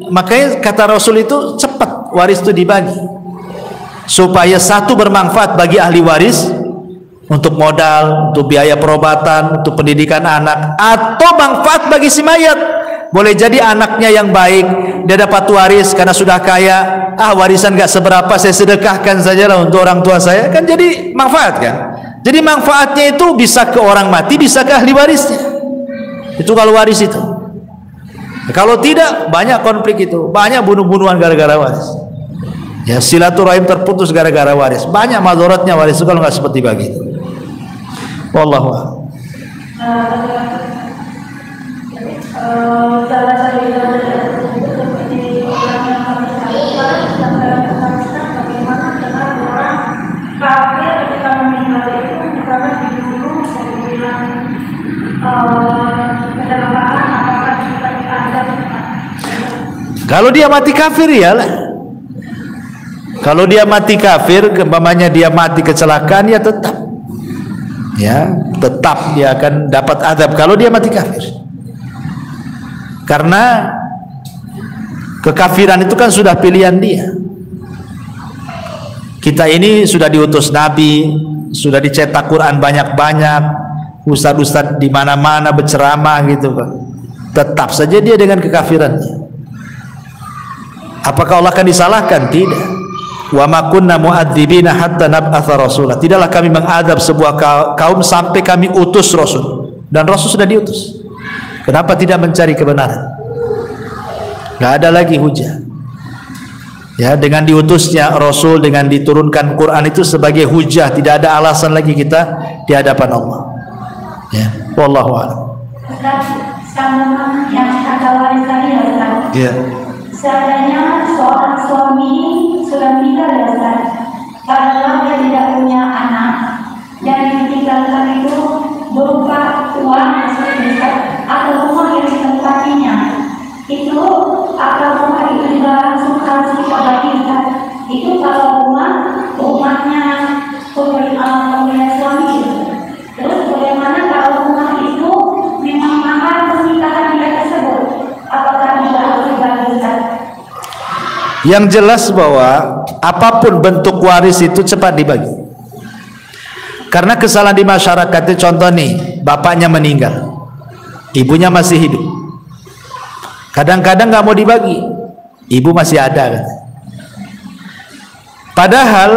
makanya kata Rasul itu cepat waris itu dibagi, supaya satu bermanfaat bagi ahli waris, untuk modal, untuk biaya perobatan, untuk pendidikan anak, atau manfaat bagi si mayat. Boleh jadi anaknya yang baik, dia dapat waris karena sudah kaya. Warisan gak seberapa, saya sedekahkan sajalah untuk orang tua saya, kan jadi manfaat, kan. Jadi manfaatnya itu bisa ke orang mati, bisa ke ahli warisnya. Itu kalau waris itu. Kalau tidak, banyak konflik itu, banyak bunuh-bunuhan gara-gara waris. Ya, silaturahim terputus gara-gara waris. Banyak madharatnya waris itu kalau nggak seperti begitu. Wallahu a'lam. Kalau dia mati kafir, ya lah. Kalau dia mati kafir, umpamanya dia mati kecelakaan, ya tetap dia akan dapat azab kalau dia mati kafir. Karena kekafiran itu kan sudah pilihan dia. Kita ini sudah diutus Nabi, sudah dicetak Quran banyak-banyak, ustadz-ustadz di mana-mana berceramah gitu Pak. Tetap saja dia dengan kekafirannya. Apakah Allah akan disalahkan? Tidak. Wa ma kunna mu'adzibina hatta nab'atha rasulah. Tidaklah kami mengadab sebuah kaum sampai kami utus rasul. Dan rasul sudah diutus. Kenapa tidak mencari kebenaran? Gak ada lagi hujah. Ya, dengan diutusnya Rasul, dengan diturunkan Quran itu sebagai hujah, tidak ada alasan lagi kita di hadapan Allah. Ya, wallahu a'lam. Sama yang kata waris tadi ya Ustaz. Ya. Seandainya seorang suami sudah meninggal ya Ustaz, karena dia tidak punya anak, yang ditinggalkan itu berupa uang atau rumah yang ditempatinya, itu atau rumah itu juga langsung harus dibagikan. Itu kalau rumahnya pemilik suami itu. Terus bagaimana kalau rumah itu memang mahal pernikahan dia tersebut, apakah juga harus dibagikan? Yang jelas bahwa apapun bentuk waris itu cepat dibagi. Karena kesalahan di masyarakat itu, contoh nih, bapaknya meninggal, ibunya masih hidup. Kadang-kadang nggak mau dibagi, ibu masih ada kan? Padahal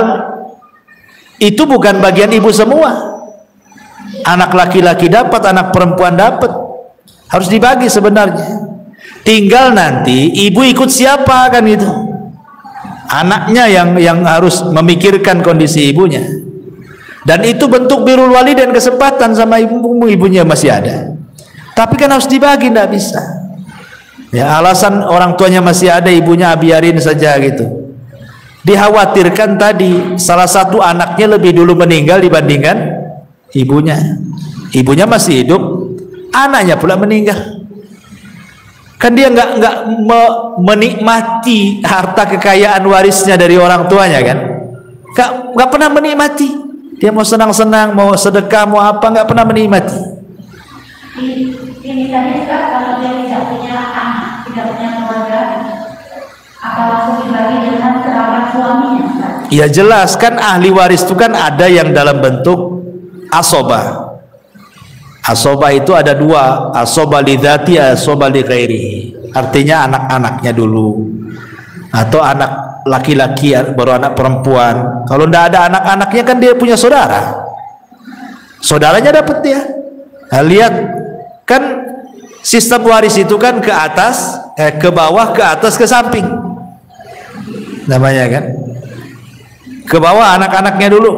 itu bukan bagian ibu semua. Anak laki-laki dapat, anak perempuan dapat, harus dibagi sebenarnya. Tinggal nanti ibu ikut siapa kan itu. Anaknya yang harus memikirkan kondisi ibunya. Dan itu bentuk birrul walidain, kesempatan sama ibunya masih ada. Tapi kan harus dibagi, tidak bisa. Ya, alasan orang tuanya masih ada, ibunya biarin saja gitu. Dikhawatirkan tadi salah satu anaknya lebih dulu meninggal dibandingkan ibunya. Ibunya masih hidup, anaknya pula meninggal. Kan dia nggak menikmati harta kekayaan warisnya dari orang tuanya kan? Nggak pernah menikmati. Dia mau senang-senang, mau sedekah, mau apa, nggak pernah menikmati. Ini tadi kalau dia tidak punya anak, tidak punya keluarga, apa langsung dibagi dengan kerabat suaminya? Ya jelas kan, ahli waris itu kan ada yang dalam bentuk asobah. Asobah itu ada dua, asobah lidzati, asobah li ghairihi. Artinya anak-anaknya dulu, atau anak laki-laki baru anak perempuan. Kalau tidak ada anak-anaknya kan dia punya saudara, saudaranya dapat dia. Nah, lihat kan sistem waris itu kan ke atas, ke bawah, ke atas, ke samping namanya kan. Ke bawah anak-anaknya dulu,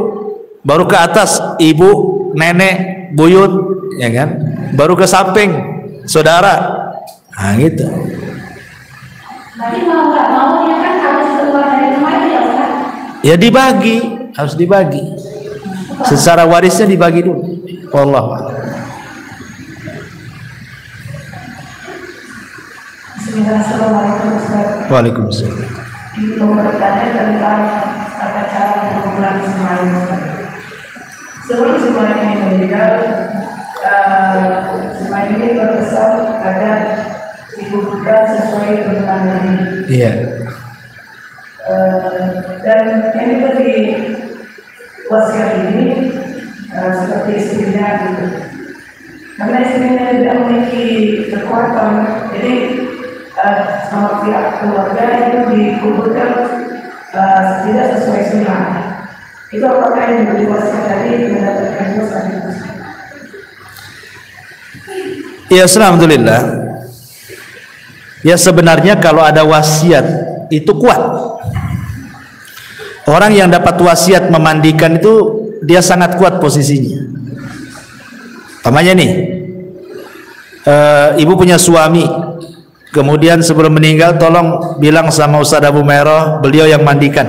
baru ke atas ibu, nenek, buyut, ya kan, baru ke samping saudara. Nah gitu. Tapi mau nggak mau dia kan harus keluar dari rumah itu ya Ustaz? Ya dibagi, harus dibagi. Secara warisnya dibagi dulu. Wallah. Assalamualaikum Ustaz. Waalaikumsalam. Ini mau bertanya tentang tata cara pengumpulan semalam. Sebelum semalam ini meninggal, semalam ini berpesan agar dikumpulkan sesuai dengan Nabi. Iya. Dan yang juga di wasiat ini seperti istrinya gitu. Karena istrinya tidak memiliki kekuatan, jadi sama pihak keluarga itu dikumpulkan tidak sesuai sunnah. Itu apakah yang di wasiat tadi mendapatkan dosa? Ya, alhamdulillah. Ya sebenarnya kalau ada wasiat itu kuat. Orang yang dapat wasiat memandikan itu dia sangat kuat posisinya. Namanya nih, ibu punya suami, kemudian sebelum meninggal tolong bilang sama Ustaz Abu Merah, beliau yang mandikan.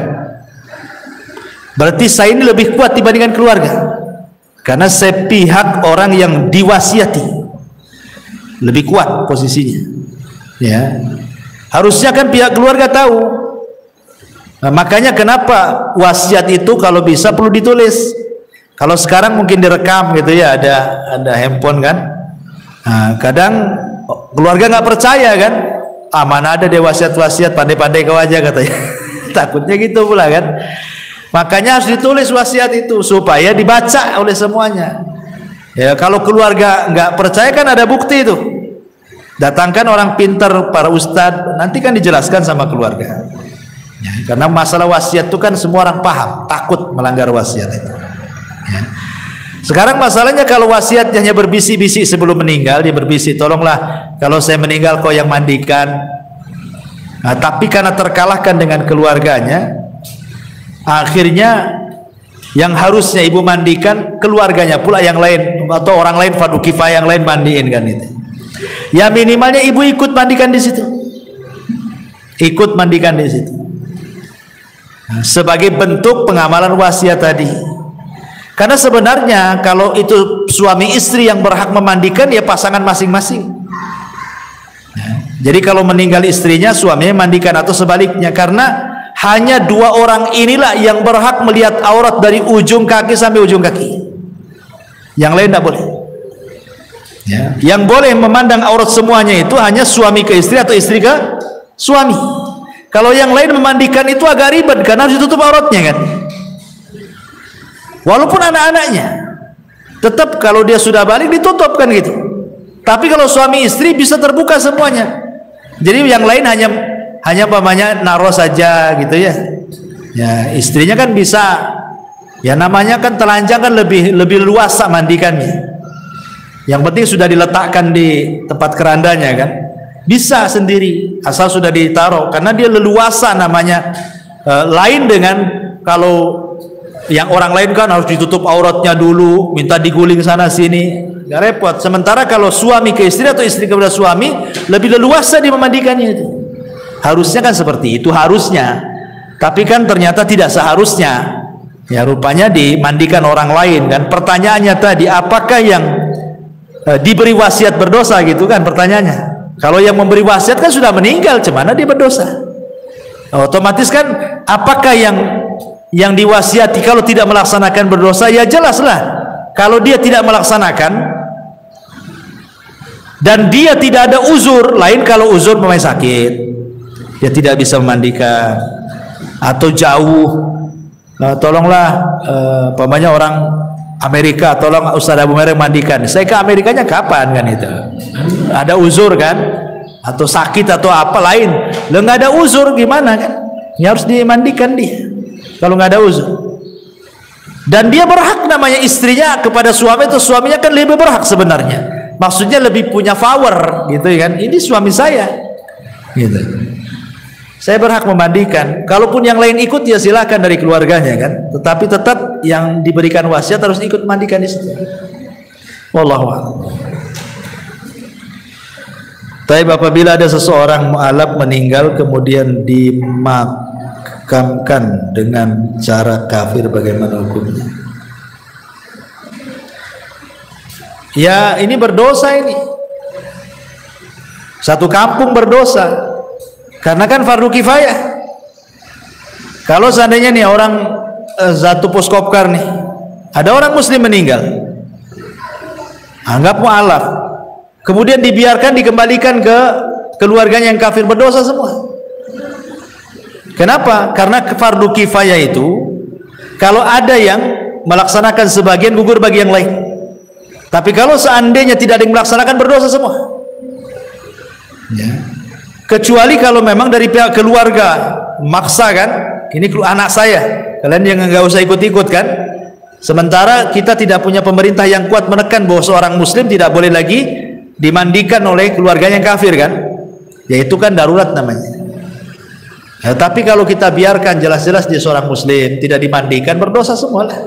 Berarti saya ini lebih kuat dibandingkan keluarga, karena saya pihak orang yang diwasiati, lebih kuat posisinya. Ya, harusnya kan pihak keluarga tahu. Nah, makanya kenapa wasiat itu kalau bisa perlu ditulis. Kalau sekarang mungkin direkam gitu ya, ada handphone kan. Nah, kadang keluarga nggak percaya kan, mana ada dia wasiat-wasiat, pandai-pandai kau aja katanya. Takutnya gitu pula kan. Makanya harus ditulis wasiat itu supaya dibaca oleh semuanya. Ya, kalau keluarga nggak percaya kan ada bukti itu. Datangkan orang pintar, para ustadz, nanti kan dijelaskan sama keluarga. Ya, karena masalah wasiat itu kan semua orang paham, takut melanggar wasiat itu. Ya. Sekarang masalahnya kalau wasiat hanya berbisik-bisik sebelum meninggal, dia berbisik, tolonglah kalau saya meninggal kau yang mandikan. Nah, tapi karena terkalahkan dengan keluarganya, akhirnya yang harusnya ibu mandikan keluarganya pula yang lain, atau orang lain fardu kifayah yang lain mandiin kan itu. Ya minimalnya ibu ikut mandikan di situ, ikut mandikan di situ, nah, sebagai bentuk pengamalan wasiat tadi. Karena sebenarnya kalau itu suami istri yang berhak memandikan, ya pasangan masing-masing. Nah, jadi kalau meninggal istrinya, suaminya mandikan atau sebaliknya, karena hanya dua orang inilah yang berhak melihat aurat dari ujung kaki sampai ujung kaki. Yang lain tidak boleh. Ya. Yang boleh memandang aurat semuanya itu hanya suami ke istri atau istri ke suami. Kalau yang lain memandikan itu agak ribet karena harus ditutup auratnya kan. Walaupun anak-anaknya, tetap kalau dia sudah balik ditutup kan gitu. Tapi kalau suami istri bisa terbuka semuanya. Jadi yang lain hanya umpamanya naruh saja gitu ya. Ya istrinya kan bisa, ya namanya kan telanjang kan lebih luas mandikannya. Yang penting sudah diletakkan di tempat kerandanya kan, bisa sendiri asal sudah ditaruh, karena dia leluasa namanya. Lain dengan kalau yang orang lain kan harus ditutup auratnya dulu, minta diguling sana sini, gak repot. Sementara kalau suami ke istri atau istri kepada suami, lebih leluasa dia memandikannya itu. Harusnya kan seperti itu harusnya, tapi kan ternyata tidak seharusnya. Ya rupanya dimandikan orang lain kan. Pertanyaannya tadi, apakah yang diberi wasiat berdosa gitu kan pertanyaannya. Kalau yang memberi wasiat kan sudah meninggal, cemana dia berdosa? Otomatis kan apakah yang diwasiati kalau tidak melaksanakan berdosa? Ya jelaslah kalau dia tidak melaksanakan dan dia tidak ada uzur. Lain kalau uzur pemain sakit, dia tidak bisa memandikan atau jauh, tolonglah pamannya orang Amerika, tolong Ustaz Abu Mereng mandikan. Saya ke Amerikanya kapan kan itu? Ada uzur kan? Atau sakit atau apa lain? Lo nggak ada uzur gimana kan? Ya harus dimandikan dia. Kalau nggak ada uzur. Dan dia berhak namanya istrinya kepada suami, itu suaminya kan lebih berhak sebenarnya. Maksudnya lebih punya power gitu kan? Ini suami saya, gitu. Saya berhak memandikan. Kalaupun yang lain ikut ya silakan dari keluarganya kan. Tetapi tetap yang diberikan wasiat harus ikut mandikan di situ. Wallahu a'lam. Tapi apabila ada seseorang mu'alaf meninggal kemudian dimakamkan dengan cara kafir, bagaimana hukumnya? Ya ini berdosa ini. Satu kampung berdosa. Karena kan fardu kifayah. Kalau seandainya nih orang Zatu Puskopkar nih, ada orang muslim meninggal, anggap mu'alaf, kemudian dibiarkan dikembalikan ke keluarganya yang kafir, berdosa semua. Kenapa? Karena fardu kifayah itu kalau ada yang melaksanakan sebagian, gugur bagi yang lain. Tapi kalau seandainya tidak ada yang melaksanakan, berdosa semua ya. Kecuali kalau memang dari pihak keluarga maksa kan, ini anak saya, kalian yang nggak usah ikut-ikut kan. Sementara kita tidak punya pemerintah yang kuat menekan bahwa seorang muslim tidak boleh lagi dimandikan oleh keluarganya yang kafir kan, yaitu kan darurat namanya. Ya, tapi kalau kita biarkan jelas-jelas dia seorang muslim tidak dimandikan, berdosa semua lah.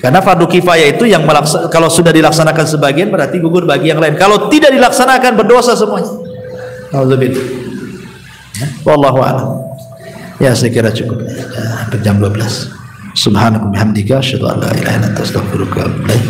Karena fardu kifayah itu yang kalau sudah dilaksanakan sebagian berarti gugur bagi yang lain. Kalau tidak dilaksanakan berdosa semuanya. Alhamdulillah. Ya, wallahu a'lam. Ya saya kira cukup. Ya, hampir jam 12. Subhanakallahumma wa bihamdika asyhadu an la ilaha illa anta astaghfiruka wa atubu ilaik.